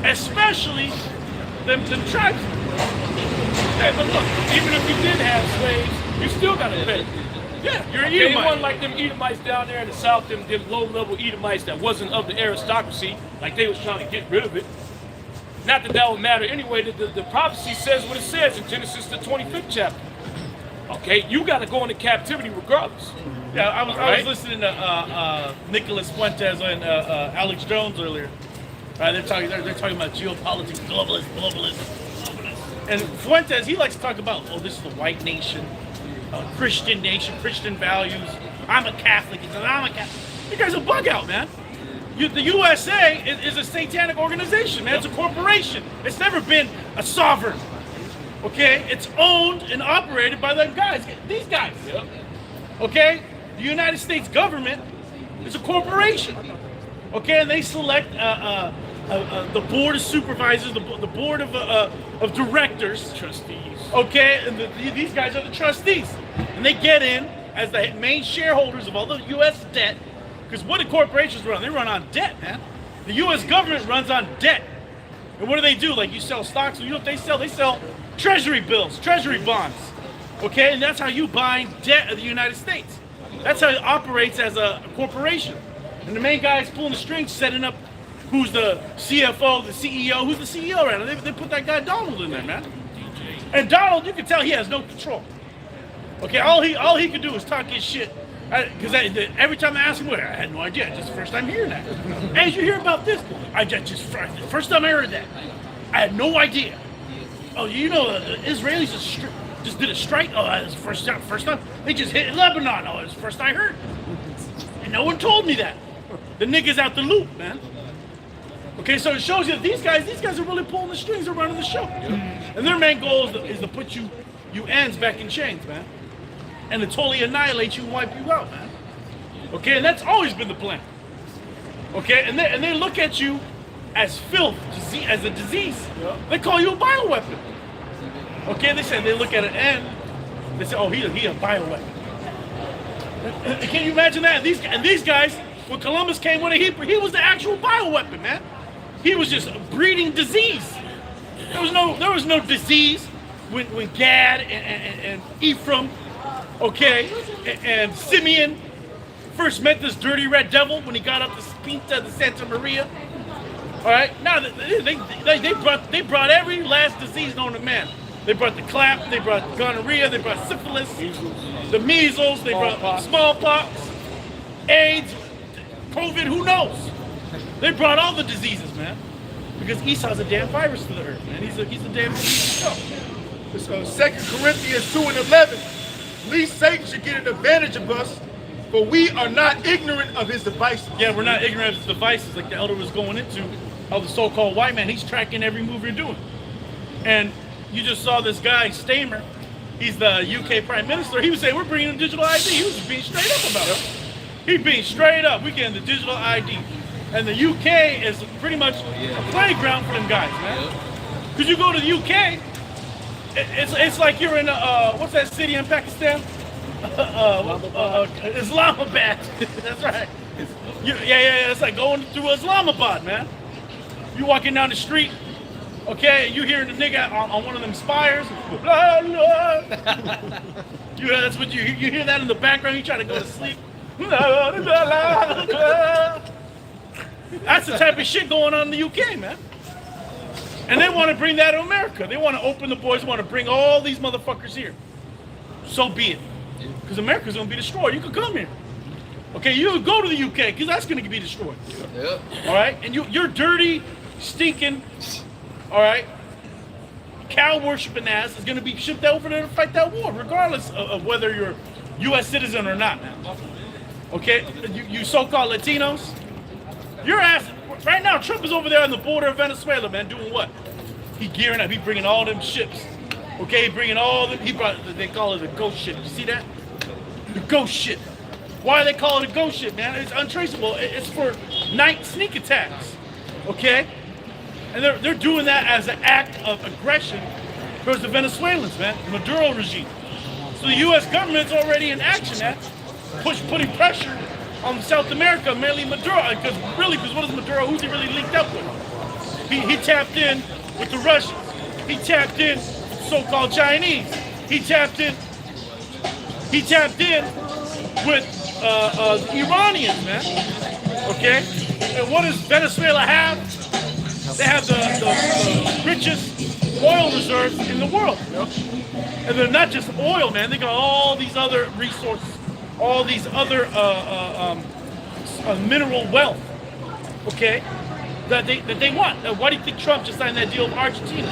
especially them tribes. Hey, but look, even if you did have slaves, you still got to pay. Yeah, you're an It Edomite. wasn't like them Edomites down there in the south, them low-level Edomites that wasn't of the aristocracy, like they was trying to get rid of it. Not that would matter anyway. The prophecy says what it says in Genesis, the 25th chapter. Okay, you got to go into captivity regardless. Yeah, I was listening to Nicholas Fuentes and Alex Jones earlier. They're talking about geopolitics, globalism. And Fuentes, he likes to talk about, this is the white nation, Christian nation, Christian values. I'm a Catholic. He says, I'm a Catholic. You guys are bug out, man. The USA is a satanic organization, man. It's a corporation. It's never been a sovereign. Okay? It's owned and operated by them guys. These guys. Okay? the United States government is a corporation. Okay, and they select the board of supervisors, the board of directors, Trustees. okay, and these guys are the trustees, and they get in as the main shareholders of all the U.S. debt, because what do corporations run? They run on debt, man. The U.S. government runs on debt, and what do? Like you sell stocks, you know what they sell? They sell treasury bills, treasury bonds, okay, and that's how you buy debt of the United States. That's how it operates as a corporation. And the main guy is pulling the strings, setting up who's the CFO, the CEO. Who's the CEO right now? They put that guy Donald in there, man. And Donald, you can tell he has no control. Okay, all he can do is talk his shit. Because every time I ask him, well, I had no idea. Just the first time hearing that. Hey, did you hear about this? I just first time I heard that. I had no idea. Oh, you know, the Israelis just did a strike. Oh, that's the first time. They just hit Lebanon. Oh, it's the first I heard. And no one told me that. The niggas out the loop, man. Okay, so it shows you that these guys are really pulling the strings and running the show. And their main goal is to put you ends back in chains, man. And to totally annihilate you and wipe you out, man. Okay, and that's always been the plan. Okay, and they look at you as filth, as a disease. They call you a bioweapon. Okay, they look at an end, they say, oh, he a bioweapon. Can you imagine that? And these guys, when Columbus came with it, he was the actual bioweapon, man. He was just breeding disease. There was no disease when Gad and Ephraim, okay, and Simeon first met this dirty red devil when he got up the Pinta de Santa Maria. All right, now they brought every last disease known to man. They brought the clap, they brought gonorrhea, they brought syphilis, the measles, they brought smallpox, AIDS, COVID, who knows? They brought all the diseases, man. Because Esau's a damn virus to the earth, man. He's a damn So 2 Corinthians 2:11. Least Satan should get an advantage of us, for we are not ignorant of his devices. Yeah, we're not ignorant of his devices, like the elder was going into, of the so-called white man. He's tracking every move you're doing. And you just saw this guy, Stamer. He's the UK Prime Minister. He was saying, we're bringing in digital ID. He was just being straight up about it. He's being straight up. We're getting the digital ID. And the UK is pretty much a playground for them guys, man. Because you go to the UK, it's like you're in, what's that city in Pakistan? Islamabad. That's right. It's like going through Islamabad, man. You walking down the street, okay, you hearing the nigga on one of them spires, blah, blah. That's what you hear that in the background, you try to go to sleep. Blah, blah, blah, blah. That's the type of shit going on in the UK, man. And they want to bring that to America. They want to open the borders, want to bring all these motherfuckers here. So be it. Because America's going to be destroyed. You can come here. Okay, you go to the UK, because that's going to be destroyed. Yep. All right? And you're dirty, stinking, all right, cow-worshipping ass is going to be shipped over there to fight that war, regardless of whether you're a U.S. citizen or not, man. Okay? You so-called Latinos, your ass, right now, Trump is over there on the border of Venezuela, man, doing what? He gearing up. He bringing all them ships. Okay, he bringing all them. They call it the ghost ship. You see that? The ghost ship. Why do they call it a ghost ship, man? It's untraceable. It's for night sneak attacks. Okay? And they're doing that as an act of aggression towards the Venezuelans, man, the Maduro regime. So the U.S. government's already in action, man, putting pressure on South America, mainly Maduro. Because what is Maduro? Who's he really linked up with? He tapped in with the Russians. He tapped in with the so-called Chinese. He tapped in with the Iranians, man. Okay? And what does Venezuela have? They have the richest oil reserves in the world. You know? And they're not just oil, man. They got all these other resources, all these other mineral wealth, okay, that they want. Why do you think Trump just signed that deal with Argentina?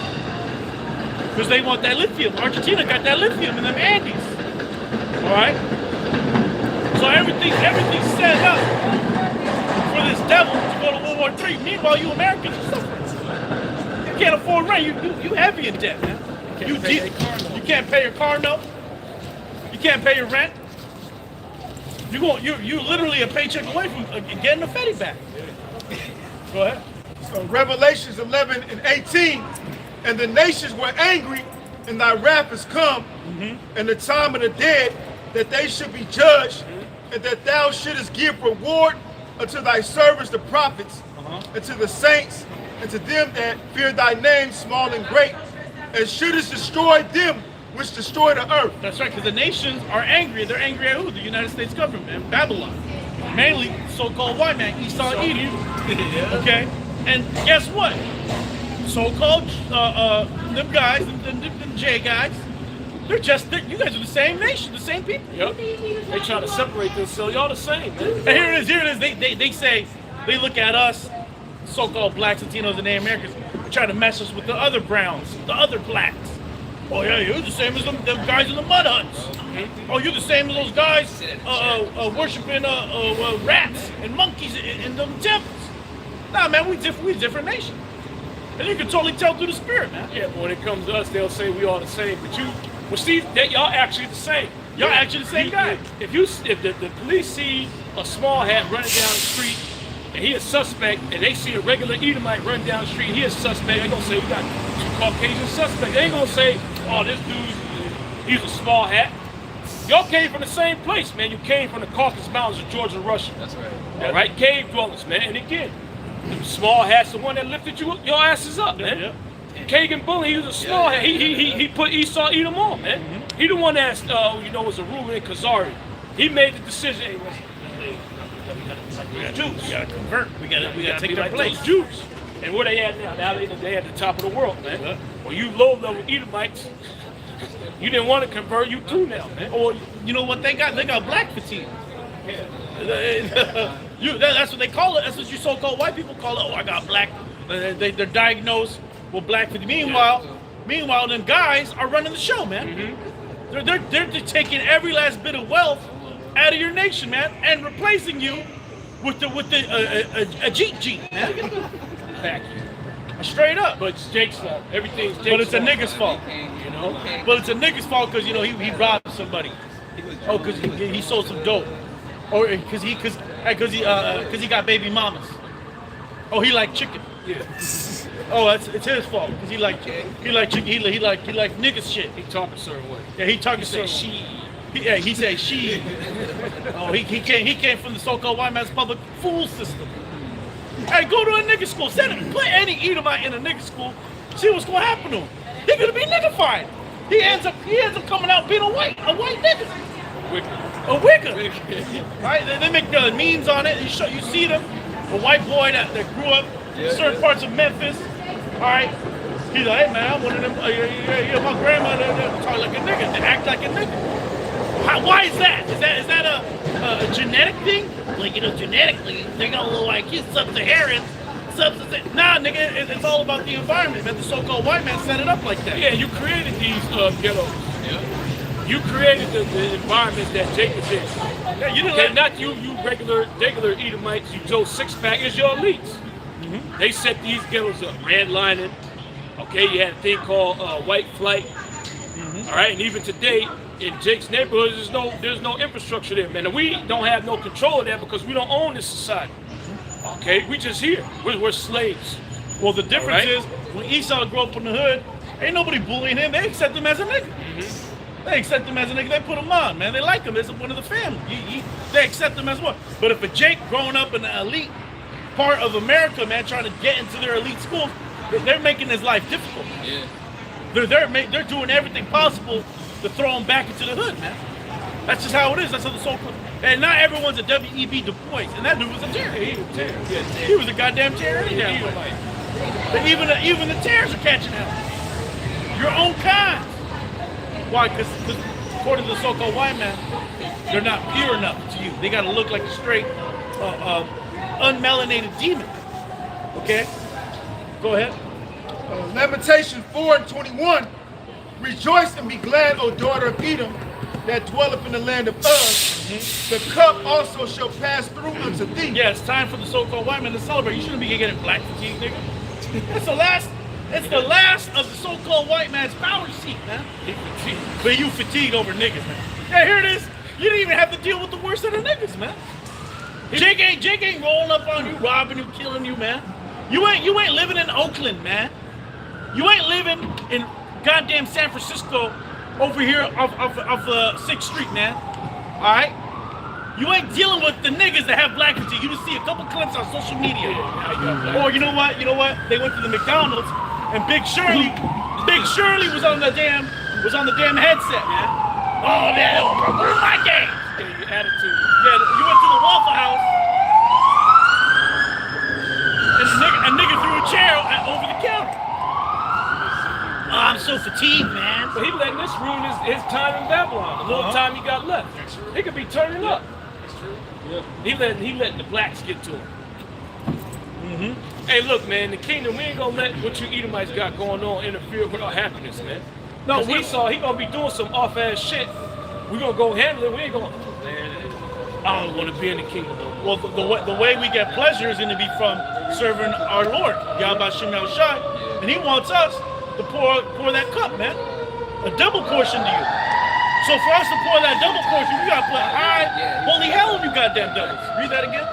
Because they want that lithium. Argentina got that lithium in them Andes. All right? So everything's set up for this devil to go to World War III. Meanwhile, you Americans are suffering. You can't afford rent. You heavy in debt, man. You can't pay your car note. You can't pay your rent. You're literally a paycheck away from getting the Fetty back. Go ahead. So Revelations 11 and 18, and the nations were angry, and thy wrath is come, and the time of the dead, that they should be judged, and that thou shouldest give reward unto thy servants the prophets, and to the saints, and to them that fear thy name, small and great, and shouldest destroy them which destroy the earth. That's right, because the nations are angry. They're angry at who? The United States government and Babylon. Mainly so-called white man, Esau, Edom. Okay? And guess what? So-called them guys, them J guys, you guys are the same nation, the same people. Yep. They try to separate themselves. Y'all the same, man. And here it is. They say, they look at us, so-called blacks, Latinos, and Native Americans, try to mess us with the other browns, the other blacks. Oh yeah, you're the same as them guys in the mud huts. Oh, you're the same as those guys worshiping rats and monkeys in them temples. Nah, man, we different nations. And you can totally tell through the spirit, man. Yeah, but when it comes to us, they'll say we all the same. But Steve, y'all actually the same. Y'all actually the same guy. If the police see a small hat running down the street and he a suspect, and they see a regular Edomite run down the street, he a suspect, they gonna say we got two Caucasian suspects. They ain't gonna say, oh, this dude, he's a small hat. Y'all came from the same place, man. You came from the Caucasus Mountains of Georgia and Russia. That's right. All right, cave dwellers, man. And again, them small hats, the one that lifted your asses up, man. Yeah. Kagan Bully, he was a small hat. He put Esau Edom on, man. He the one that was a ruler in Khazari. He made the decision. Hey, listen, we got Jews. We gotta convert. We gotta take be their like place. those Jews. And where they at now? Now they at the top of the world, man. Well, you low-level Edomites, you didn't want to convert, you too now, man. Or you know what they got? They got black fatigue. That's what they call it. That's what you so-called white people call it. Oh, I got black. They're diagnosed with black fatigue. Meanwhile, them guys are running the show, man. They're just taking every last bit of wealth out of your nation, man, and replacing you with a Jeep, man. Back. Straight up. But it's Jake's fault. Everything's Jake's But it's a fault. nigga's fault. You know? But it's a nigga's fault because he robbed somebody. Oh, because he sold some dope. Or because he got baby mamas. Oh, he like chicken. Yeah. Oh, it's his fault because he like chicken. He like nigga shit. He talk a certain way. Yeah, he talking Say so she. he said she. Oh, he came from the so-called white man's public fool system. Hey, go to a nigga school. Put any Edomite in a nigga school. See what's gonna happen to him. He gonna be niggified. He ends up coming out being a white nigga. A wigger. Right? They make memes on it. You see them. A white boy that grew up in certain parts of Memphis. All right. He's like, hey man, I'm one of them. My grandmother talk like a nigga. They act like a nigga. Why is that? Is that a genetic thing? Like, genetically, they're gonna look like you sub-Saharan. Nah, nigga, it's all about the environment, man. The so-called white man set it up like that. Yeah, you created these ghettos. Yeah. You created the environment that Jake is in. Yeah, you didn't Okay, not you regular Edomites, you Joe Six-Pack, is your elites. They set these ghettos up, redlining. Okay, you had a thing called white flight. All right, and even today, in Jake's neighborhood, there's no infrastructure there, man. And we don't have no control of that because we don't own this society. Okay, we just here. We're slaves. Well, the difference is when Esau grew up in the hood, ain't nobody bullying him. They accept him as a nigga. They accept him as a nigga. They put him on, man. They like him as one of the family. They accept him as one. But if a Jake growing up in the elite part of America, man, trying to get into their elite school, they're making his life difficult. Yeah. They're doing everything possible to throw him back into the hood, man. That's just how it is. That's how the so-called. And not everyone's a W.E.B. Du Bois, and that dude was a terror. He was a goddamn terror. But even the terrors are catching him. Your own kind. Why? Because according to the so-called white man, they're not pure enough to you. They got to look like a straight, unmelanated demon. Okay? Go ahead. Lamentation 4:21. Rejoice and be glad, O daughter of Edom, that dwelleth in the land of Uz. The cup also shall pass through unto thee. Yeah, it's time for the so-called white man to celebrate. You shouldn't be getting black fatigue, nigga. It's the last of the so-called white man's power seat, man. But you fatigue over niggas, man. Yeah, here it is. You didn't even have to deal with the worst of the niggas, man. Jake ain't rolling up on you, robbing you, killing you, man. You ain't living in Oakland, man. You ain't living in goddamn San Francisco over here off 6th Street, man. All right? You ain't dealing with the niggas that have black fatigue. You just see a couple clips on social media. Or you know what? They went to the McDonald's and Big Shirley was on the damn headset, man. Oh man, where's my game? Yeah, your attitude. Yeah, you went to the Waffle House and a nigga threw a chair over the counter. Oh, I'm so fatigued, man. But he letting this ruin his time in Babylon. The little time he got left. He could be turning up. Yeah. He letting the blacks get to him. Mm-hmm. Hey, look, man, the kingdom, we ain't gonna let what you Edomites got going on interfere with our happiness, man. No, we saw he gonna be doing some off-ass shit. We gonna go handle it. We ain't gonna. Man, I don't want to be in the kingdom. Well, the way we get pleasure is going to be from serving our Lord, Yahweh Shem Shai, and He wants us to pour that cup, man, a double portion to you. So for us to pour that double portion, we got to put high, holy hell on you goddamn devils. Read that again.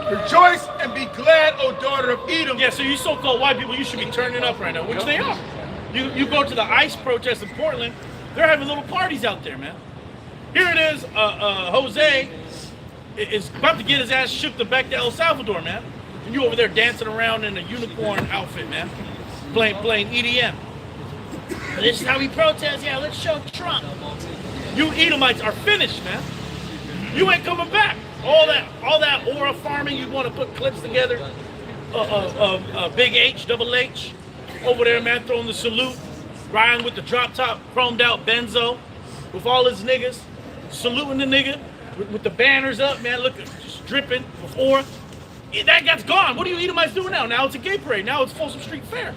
Rejoice and be glad, O daughter of Edom. Yeah, so you so-called white people, you should be turning up right now, which they are. You go to the ICE protest in Portland, they're having little parties out there, man. Here it is, Jose is about to get his ass shipped back to El Salvador, man. And you over there dancing around in a unicorn outfit, man. Playing EDM. This is how we protest, yeah, let's show Trump. You Edomites are finished, man. You ain't coming back. All that aura farming, you want to put clips together. Big H, double H. Over there, man, throwing the salute. Riding with the drop top, chromed out Benzo. With all his niggas. Saluting the nigga. With the banners up, man, looking, just dripping with aura. That guy's gone. What are you Edomites doing now? Now it's a gay parade. Now it's Folsom Street Fair.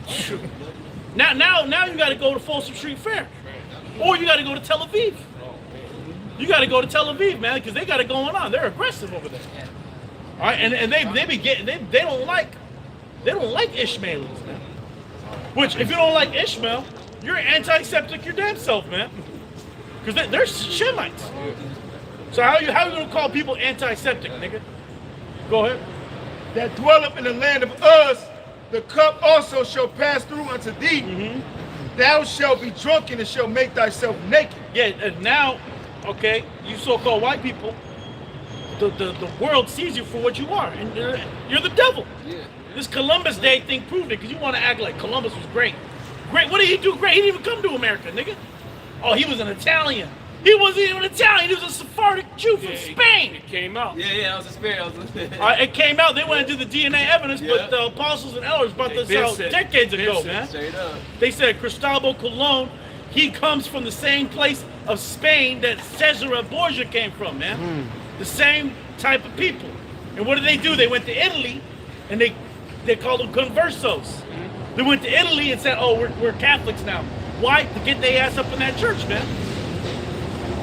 Now you got to go to Folsom Street Fair. Or you got to go to Tel Aviv. You got to go to Tel Aviv, man, because they got it going on. They're aggressive over there. All right, and they don't like Ishmaelis, man. Which, if you don't like Ishmael, you're anti-Septic your damn self, man. Because they're Shemites. So how you gonna call people anti-Septic, nigga? Go ahead. That dwelleth in the land of Uz, the cup also shall pass through unto thee. Mm-hmm. Thou shalt be drunken and shalt make thyself naked. Yeah, and now, okay, you so-called white people, the world sees you for what you are, and you're the devil. Yeah. This Columbus Day thing proved it, because you want to act like Columbus was great. Great, what did he do great? He didn't even come to America, nigga. Oh, he was an Italian. He wasn't even Italian. He was a Sephardic Jew from Spain. It came out. Yeah, I was experienced. It came out. They went and did the DNA evidence, but the apostles and elders brought this out decades ago, man. Straight up. They said Cristobal Colon, he comes from the same place of Spain that Cesare Borgia came from, man. The same type of people. And what did they do? They went to Italy, and they called them conversos. They went to Italy and said, oh, we're Catholics now. Why? To get their ass up in that church, man.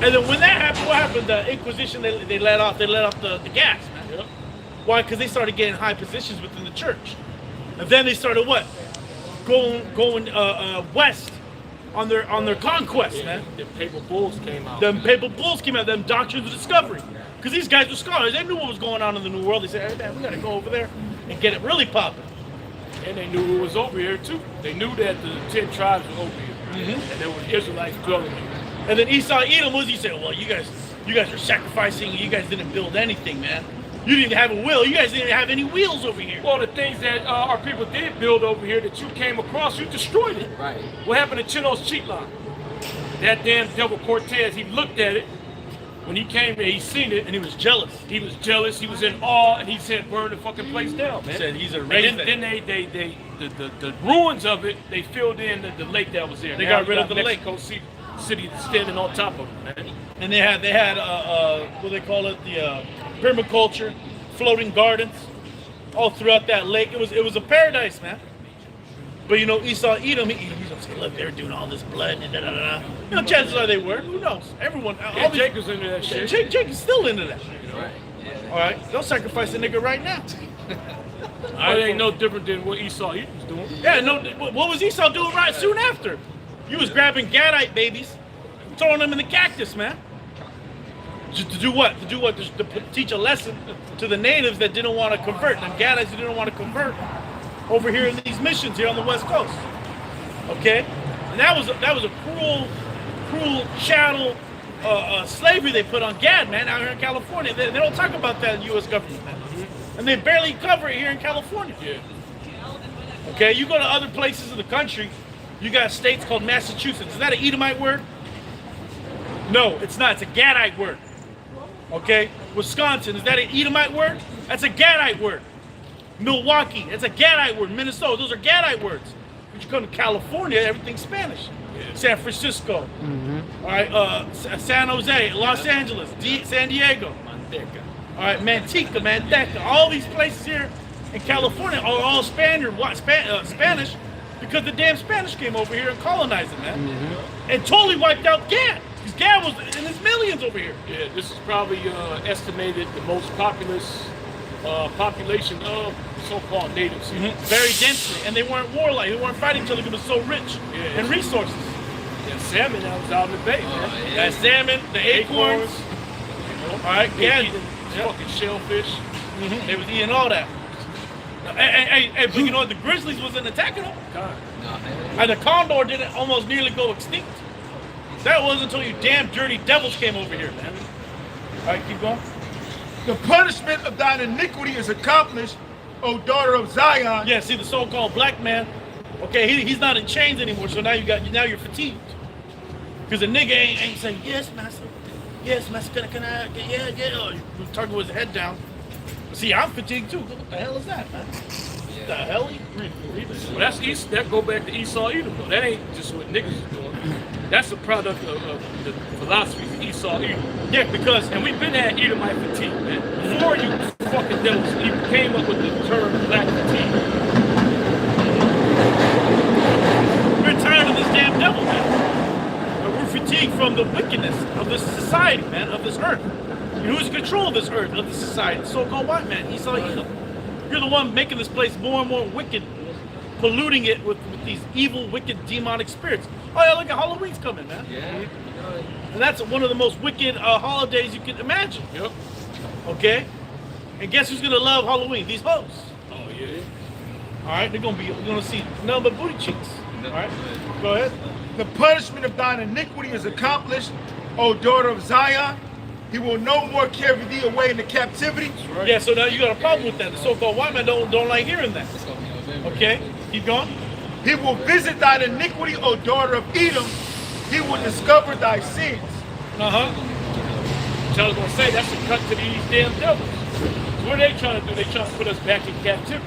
And then when that happened, what happened? The Inquisition, they let off the gas, man. Yep. Why? Because they started getting high positions within the church. And then they started what? Going west on their conquest, man. The papal bulls came out. Them papal bulls came out, them doctrines of discovery. Because these guys were scholars. They knew what was going on in the New World. They said, hey, man, we got to go over there and get it really popping. And they knew who was over here, too. They knew that the 10 tribes were over here. Mm-hmm. And there were Israelites dwelling here. And then Esau Edom was, he said, well, you guys are sacrificing, you guys didn't build anything, man. You didn't even have a wheel. You guys didn't even have any wheels over here. Well, the things that our people did build over here that you came across, you destroyed it. Right. What happened to Chino's cheat line? That damn devil Cortez, he looked at it. When he came here, he seen it. And he was jealous. He was jealous. He was in awe. And he said, burn the fucking place down, man. He said, he's a racist. Then the ruins of it, they filled in the lake that was there. They got rid of the lake. City standing on top of it, man. And they had what they call it, the permaculture, floating gardens, all throughout that lake. It was a paradise, man. But you know, Esau Edom, he's gonna say, look, they're doing all this blood and da-da-da-da. You know, chances are they were. Who knows? Everyone. Yeah, Jake was into that shit. Jake is still into that. Right. Yeah. All right, they'll sacrifice a nigga right now. It ain't no different than what Esau Edom was doing. Yeah, no. What was Esau doing right soon after? He was grabbing Gadite babies, throwing them in the cactus, man. To do what? To do what? To teach a lesson to the natives that didn't want to convert, the Gaddis who didn't want to convert over here in these missions here on the West Coast. Okay, and that was a cruel chattel slavery they put on Gad, man, out here in California. They don't talk about that in the U.S. government, man, and they barely cover it here in California. Yeah. Okay, you go to other places in the country, you got states called Massachusetts. Is that an Edomite word? No, it's not. It's a Gadite word. Okay, Wisconsin, is that an Edomite word? That's a Gadite word. Milwaukee, that's a Gadite word. Minnesota, those are Gadite words. But you come to California, everything's Spanish. Yeah. San Francisco, all right, San Jose, Los Angeles, San Diego, Manteca. all right, Manteca, all these places here in California are all Spanish because the damn Spanish came over here and colonized it, man, and totally wiped out Gad. Because Gad was in his millions over here. Yeah, this is probably estimated the most populous population of so-called natives here. Very densely, and they weren't warlike. They weren't fighting each other because it was so rich in resources. Yeah, salmon that was out in the bay, man. That salmon, the acorns. All right, They yeah, eating fucking shellfish. they was eating all that. Hey, but you know what? The grizzlies wasn't attacking them, God. and the condor didn't almost nearly go extinct. That wasn't until you damn dirty devils came over here, man. All right, keep going. The punishment of thine iniquity is accomplished, O daughter of Zion. Yeah, see the so-called black man. Okay, he's not in chains anymore, so now you're fatigued. Because the nigga ain't saying yes, master. Yes, master. Can I? Yeah. Oh, he's talking with his head down. See, I'm fatigued too. What the hell is that, man? What the hell? Well, that's East. That go back to Esau Edom, though. That ain't just what niggas is doing. That's a product of the philosophies of Esau Edom. Yeah, because And we've been at Edomite fatigue, man. Before you fucking devils even came up with the term black fatigue. we're tired of this damn devil, man. And we're fatigued from the wickedness of this society, man, of this earth. And who's in control of this earth, of this society? The so-called white man, Esau Edom. You're the one making this place more and more wicked, polluting it with these evil, wicked, demonic spirits. Oh yeah, look at Halloween's coming, man. Yeah. And that's one of the most wicked holidays you can imagine. Yep. Okay? And guess who's gonna love Halloween? These hoes. Oh yeah. All right, we're gonna see nothing but booty cheeks. All right, go ahead. The punishment of thine iniquity is accomplished, O daughter of Zion. He will no more carry thee away into captivity. Right. Yeah, so now you got a problem with that. The so-called white man don't like hearing that. It's gonna be November. Okay, keep going. He will visit thine iniquity, O daughter of Edom. He will discover thy sins. Uh-huh. So I was gonna say that's a cut to these damn devils. So what are they trying to do? They trying to put us back in captivity.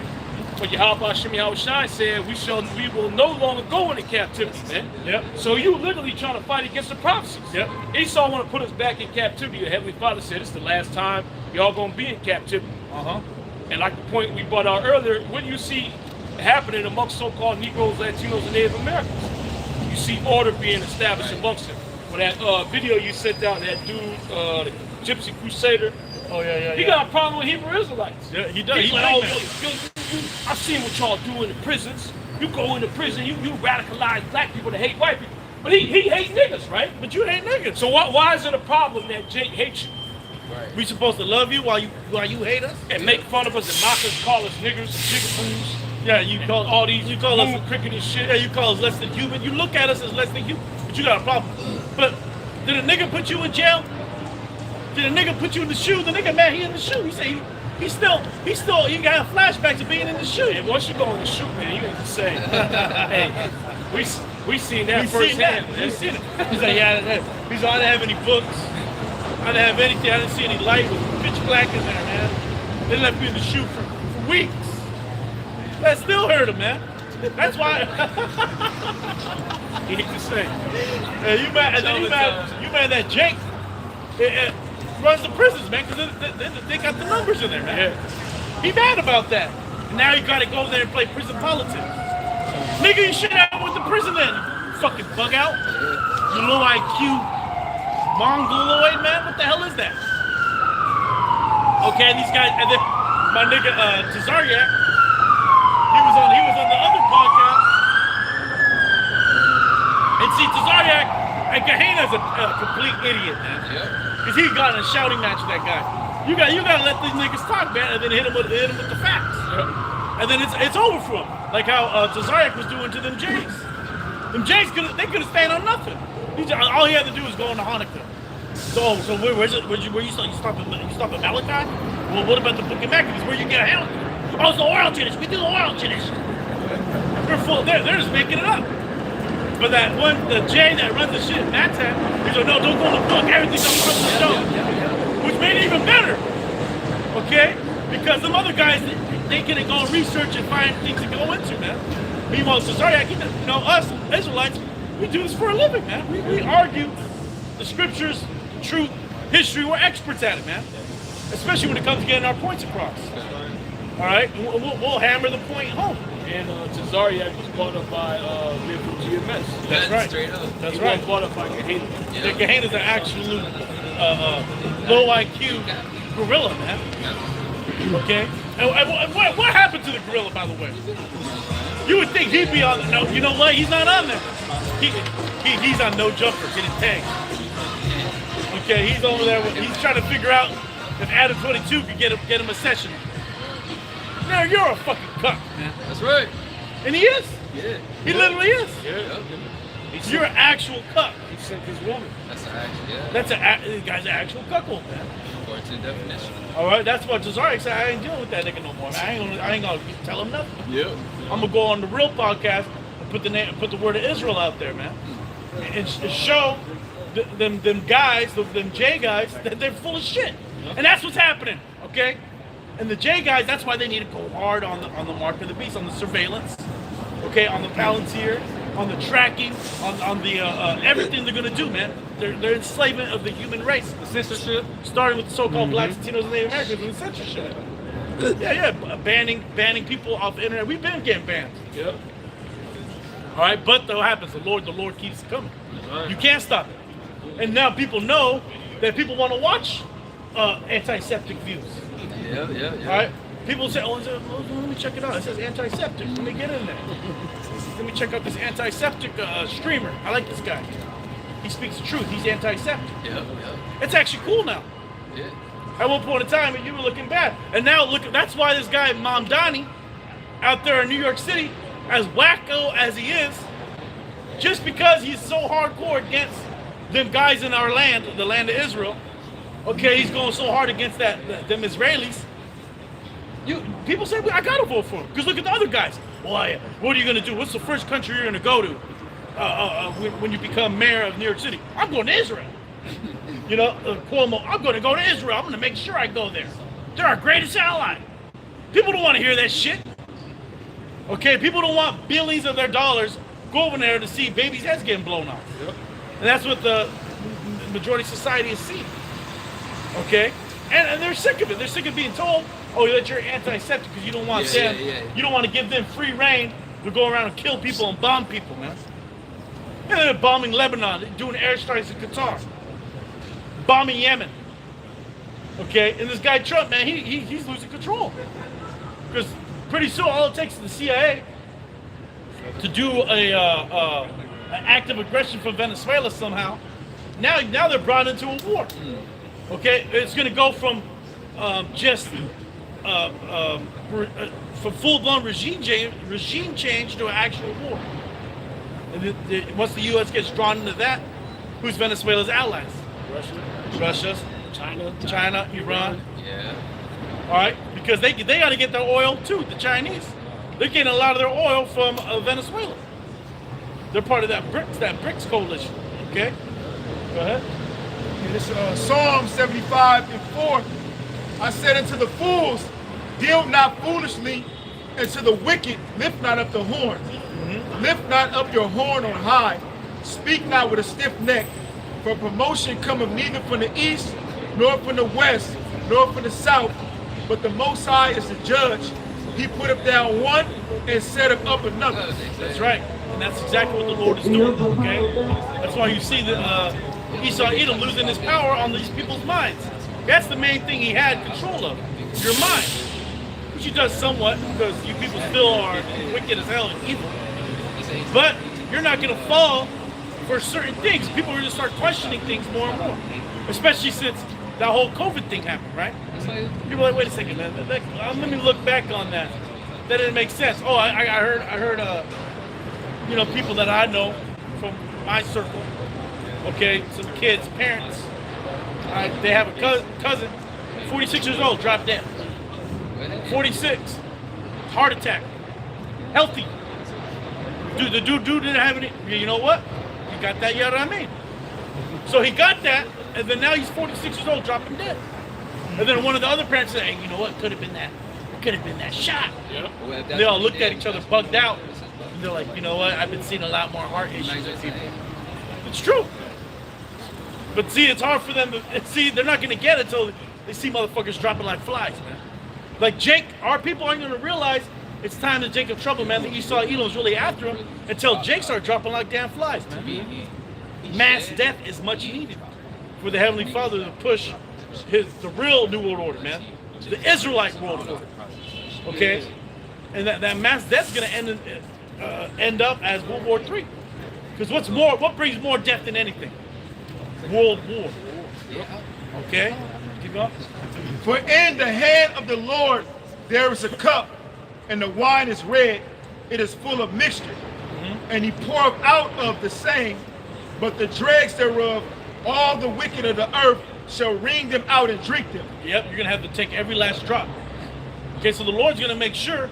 But Yahweh Shem Yahushai said we will no longer go into captivity, man. Yep. So you literally trying to fight against the prophecies. Yep. Esau want to put us back in captivity. The Heavenly Father said it's the last time y'all gonna be in captivity. Uh-huh. And like the point we brought out earlier, what do you see happening amongst so-called Negroes, Latinos, and Native Americans? You see order being established amongst them. When that video you sent out, that dude, the Gypsy Crusader, Oh yeah. he got a problem with Hebrew Israelites. Yeah, he does. He's He like, like oh, that. I've seen what y'all do in the prisons. You go into prison, you radicalize black people to hate white people. But he hate niggas, right? But you ain't niggas. So why is it a problem that Jake hates you? We supposed to love you while you hate us? And make fun of us and mock us, call us niggers and jigaboos. Yeah, you call All these you call us cricket and shit. Yeah, you call us less than human. You look at us as less than human, but you got a problem. But did a nigga put you in jail? Did a nigga put you in the shoe? The nigga mad he in the shoe. He say he still you got flashbacks of being in the shoe. And once you go in the shoot, man, you have to say, hey, we seen that We firsthand. seen that. We seen it. He's like, yeah, he's like, I didn't have any books. I didn't have anything. I didn't see any light. It was pitch black in there, man. They left me in the shoe for weeks. That still hurt him, man. That's why. He hate to say. Yeah, you mad that Jake runs the prisons, man, because they got the numbers in there, man. Yeah. He mad about that. And now you got to go there and play prison politics. Nigga, you should have with the prison then. You fucking bug out. You low IQ mongoloid, man. What the hell is that? Okay, and these guys, and then my nigga Tazariak, he was on the other podcast. And see, Tazariak and Gehenna's a complete idiot, man. Yep. Because he got in a shouting match with that guy. You gotta let these niggas talk, man, and then hit him with the facts. And then it's over for him. Like how Tazariak was doing to them Jays. Them Jays they couldn't stand on nothing. All he had to do was go into Hanukkah. So where you stop at Malachi? Well, what about the Book of Maccabees? Where you get a Hanukkah? Oh, it's the oral tradition. We do the oral tradition. They're just making it up. But the Jay that runs the shit, Matan, he's like, no, don't go in the book. Everything's on the show. Which made it even better. Okay? Because some other guys, they can go and research and find things to go into, man. Meanwhile, Cesariak, us Israelites, we do this for a living, man. We argue the scriptures, the truth, history. We're experts at it, man. Especially when it comes to getting our points across. All right? We'll hammer the point home. And Tazariak was brought up by men from GMS. That's right. Straight up. That's He right. was brought up by Gehenna. Yeah. The Gehenna's an absolute low IQ gorilla, man. Okay? And what happened to the gorilla, by the way? You would think he'd be on. No, you know what? He's not on there. He's on no jumper, getting tagged. Okay, he's over there. He's trying to figure out if Adam 22 could get him a session. Now you're a fucking cuck, man. That's right. And he is. Yeah. He literally is. Yeah. You're an actual cuck. He sent his woman. That's an action. Yeah. The guy's an actual cuckold, man. According to the definition. All right, that's what Tazariak said. I ain't dealing with that nigga no more, man. I ain't gonna tell him nothing. Yep. I'm gonna go on the real podcast and put the word of Israel out there, man, and show them guys, them J guys, that they're full of shit. And that's what's happening, okay? And the J guys, that's why they need to go hard on the mark of the beast, on the surveillance, okay, on the Palantir, on the tracking, on the everything they're gonna do, man. They're enslavement of the human race. The censorship, starting with the so-called blacks, Latinos, and Native Americans, and the censorship. Yeah, banning people off the internet. We've been getting banned. Yep. All right, but what happens? The Lord keeps it coming. You can't stop it. And now people know that people want to watch antiseptic views. Yeah. All right, people say, "Oh, let me check it out. It says antiseptic. Let me get in there. Let me check out this antiseptic streamer. I like this guy. He speaks the truth. He's antiseptic. Yep. It's actually cool now. Yeah. At one point in time, you were looking bad, and now look. That's why this guy Mamdani, out there in New York City, as wacko as he is, just because he's so hardcore against them guys in our land, the land of Israel. Okay, he's going so hard against them Israelis. People say, I gotta vote for him. Because look at the other guys. Well, what are you gonna do? What's the first country you're gonna go to when you become mayor of New York City? I'm going to Israel. Cuomo, I'm gonna go to Israel. I'm gonna make sure I go there. They're our greatest ally. People don't want to hear that shit. Okay, people don't want billions of their dollars go over there to see babies' heads getting blown off. Yep. And that's what the majority of society is seeing. Okay? And they're sick of it. They're sick of being told, oh, that you're antiseptic because you don't want them. Yeah. You don't want to give them free reign to go around and kill people and bomb people, man. And they're bombing Lebanon, doing airstrikes in Qatar, bombing Yemen. Okay? And this guy Trump, man, he's losing control. Because pretty soon all it takes is the CIA to do an act of aggression from Venezuela somehow. Now they're brought into a war. Okay, it's going to go from from full-blown regime change to an actual war. And once the U.S. gets drawn into that, who's Venezuela's allies? Russia's, China, Iran. Yeah. All right, because they got to get their oil too. The Chinese, they're getting a lot of their oil from Venezuela. They're part of that BRICS coalition. Okay, go ahead. In this Psalm 75:4, I said unto the fools, deal not foolishly, and to the wicked, lift not up the horn. Lift not up your horn on high. Speak not with a stiff neck, for promotion cometh neither from the east, nor from the west, nor from the south, but the Most High is the judge. He putteth down one and setteth up another. That's right, and that's exactly what the Lord is doing. Okay, that's why you see that Esau Edom losing his power on these people's minds. That's the main thing he had control of, your mind, which he does somewhat because you people still are wicked as hell and evil. But you're not going to fall for certain things. People are going to start questioning things more and more, especially since that whole COVID thing happened, right? People are like, wait a second, man. Let me look back on that. That didn't make sense. Oh, I heard, you know, people that I know from my circle. Okay, some kids, parents. They have a cousin, 46 years old, dropped dead. 46, heart attack, healthy. Dude, the dude didn't have any. You know what? He got that. You know what I mean? So he got that, and then now he's 46 years old, dropping dead. And then one of the other parents said, "Hey, you know what? Could have been that. Could have been that shot." Yeah. They all looked at each other, bugged out. And they're like, "You know what? I've been seeing a lot more heart issues in people." It's true. But see, it's hard for them to see. They're not going to get it until they see motherfuckers dropping like flies, man. Like Jake, our people aren't going to realize it's time to Jacob trouble, man. That Esau Edom's really after him until Jake started dropping like damn flies, man. Mass death is much needed for the Heavenly Father to push the real New World Order, man. The Israelite world order. Okay? And that mass death is going to end up as World War III. Because what brings more death than anything? World War. Okay? Keep going. For in the hand of the Lord there is a cup, and the wine is red, it is full of mixture. And he poureth out of the same, but the dregs thereof, all the wicked of the earth shall wring them out and drink them. Yep, you're going to have to take every last drop. Okay, so the Lord's going to make sure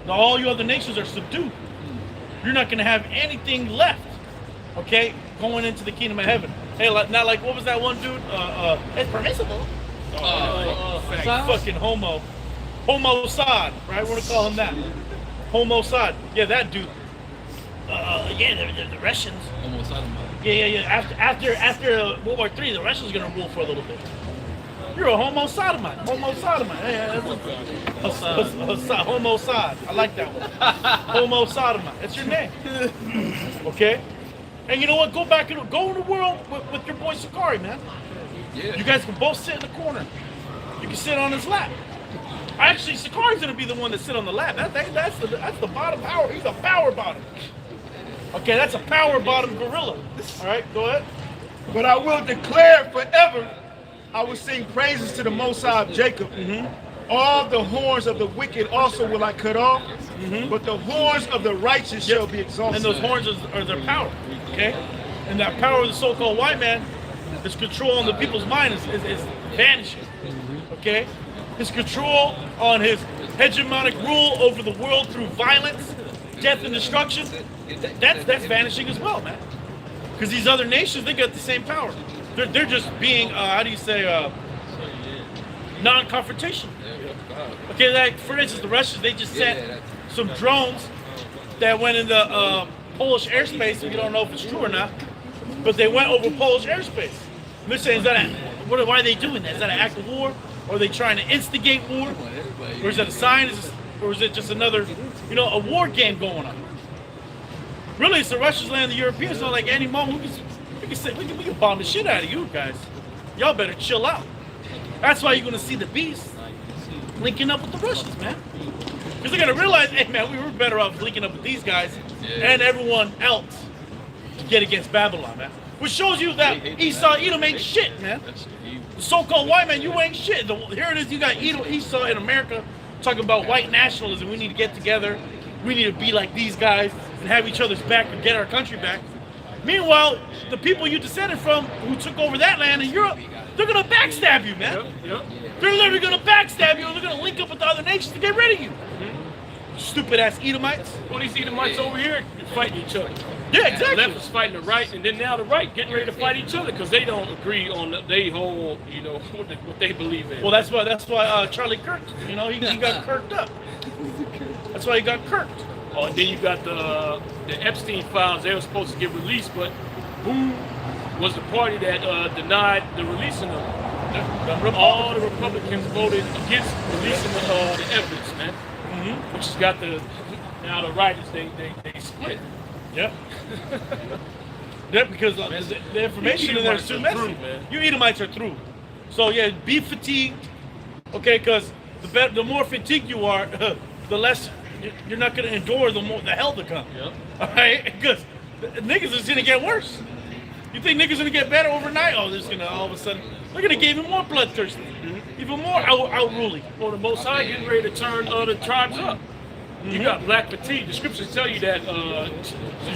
that all you other nations are subdued. You're not going to have anything left, okay, going into the kingdom of heaven. Hey, not like, what was that one dude? It's permissible. Fucking homo. Homo Sad, right? We're going to call him that. Homo Sad. Yeah, that dude. The Russians. Homo sodomite. Yeah. After World War III, the Russians are going to rule for a little bit. You're a homo sodomite. Homo sodomite. Homo sod. I like that one. Homo sodomite. That's your name. Okay? And you know what? Go in the world with your boy Sakari, man. Yeah. You guys can both sit in the corner. You can sit on his lap. Actually, Sakari's going to be the one to sit on the lap. That's the bottom power. He's a power bottom. Okay, that's a power bottom gorilla. All right, go ahead. But I will declare forever, I will sing praises to the Most High of Jacob. All the horns of the wicked also will I cut off, but the horns of the righteous shall be exalted. And those horns are their power, okay? And that power of the so-called white man, his control on the people's mind is vanishing, okay? His control on his hegemonic rule over the world through violence, death, and destruction, that's vanishing as well, man. Because these other nations, they got the same power. They're just being, how do you say, non-confrontational. Okay, like for instance, the Russians, they just sent some drones that went in the Polish airspace, and you don't know if it's true or not, but they went over Polish airspace. And they're saying, why are they doing that? Is that an act of war? Or are they trying to instigate war? Or is that a sign? Or is it just another, a war game going on? Really, it's the Russians land the Europeans, so like any moment we can bomb the shit out of you guys. Y'all better chill out. That's why you're gonna see the beast linking up with the Russians, man. Because they're gonna realize, hey man, we were better off linking up with these guys and everyone else to get against Babylon, man. Which shows you that Esau Edom ain't shit, man. The so-called white man, you ain't shit. Here it is, you got Esau in America talking about white nationalism. We need to get together. We need to be like these guys and have each other's back and get our country back. Meanwhile, the people you descended from who took over that land in Europe, they're going to backstab you, man. Yep. They're literally going to backstab you and they're going to link up with the other nations to get rid of you. Stupid-ass Edomites. Well, these Edomites over here fighting each other. Yeah, exactly. The left is fighting the right, and then now the right getting ready to fight each other because they don't agree on their whole, what they believe in. Well, that's why Charlie Kirk, he got kirked up. That's why he got kirked. Oh, and then you got the Epstein files. They were supposed to get released, but who was the party that denied the releasing of them? All the Republicans voted against releasing the evidence, man. Which has got now the right is they split. Yeah. Yeah, because the information in there is too messy. You Edomites are through. So yeah, be fatigued. Okay, because the more fatigued you are, the less you're not going to endure the hell to come. Yep. All right, because the niggas is going to get worse. You think niggas gonna get better overnight? Oh, they're just gonna all of a sudden they're gonna get even more bloodthirsty, even more outruly. Well, the Most High getting ready to turn other tribes up. You got black fatigue. The scriptures tell you that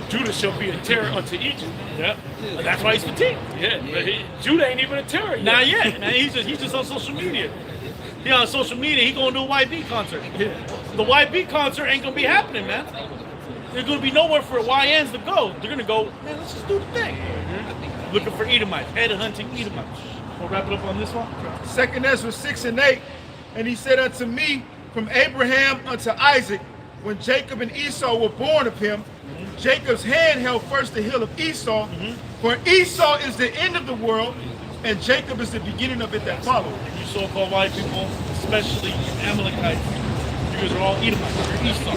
Judah shall be a terror unto Egypt. Yeah, that's why he's fatigued. Yeah, but Judah ain't even a terror yet. Not yet, man. He's just on social media. He on social media. He gonna do a YB concert. Yeah. The YB concert ain't gonna be happening, man. There's gonna be nowhere for YNs to go. They're gonna go, man. Let's just do the thing. Looking for Edomites, head hunting Edomites. We'll wrap it up on this one. 2 Ezra 6 and 8, and he said unto me, from Abraham unto Isaac, when Jacob and Esau were born of him, Jacob's hand held first the hill of Esau, for Esau is the end of the world, and Jacob is the beginning of it that followed. You so-called white people, especially Amalekites, you guys are all Edomites. You're Esau.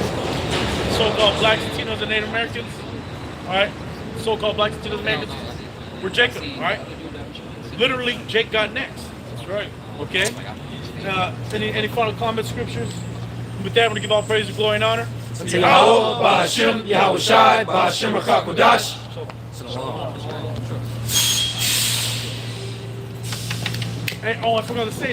So-called blacks, Latinos, and Native Americans, all right? So-called blacks, Latinos, Americans, we're Jacob, all right? Literally, Jake got next. That's right. Okay? Any final comments, scriptures? With that, I'm going to give all praise, glory, and honor. Yahweh, Ba'ashem, Yahweh Shai, Ba'ashem Rakakodash. Hey, oh, I forgot to say,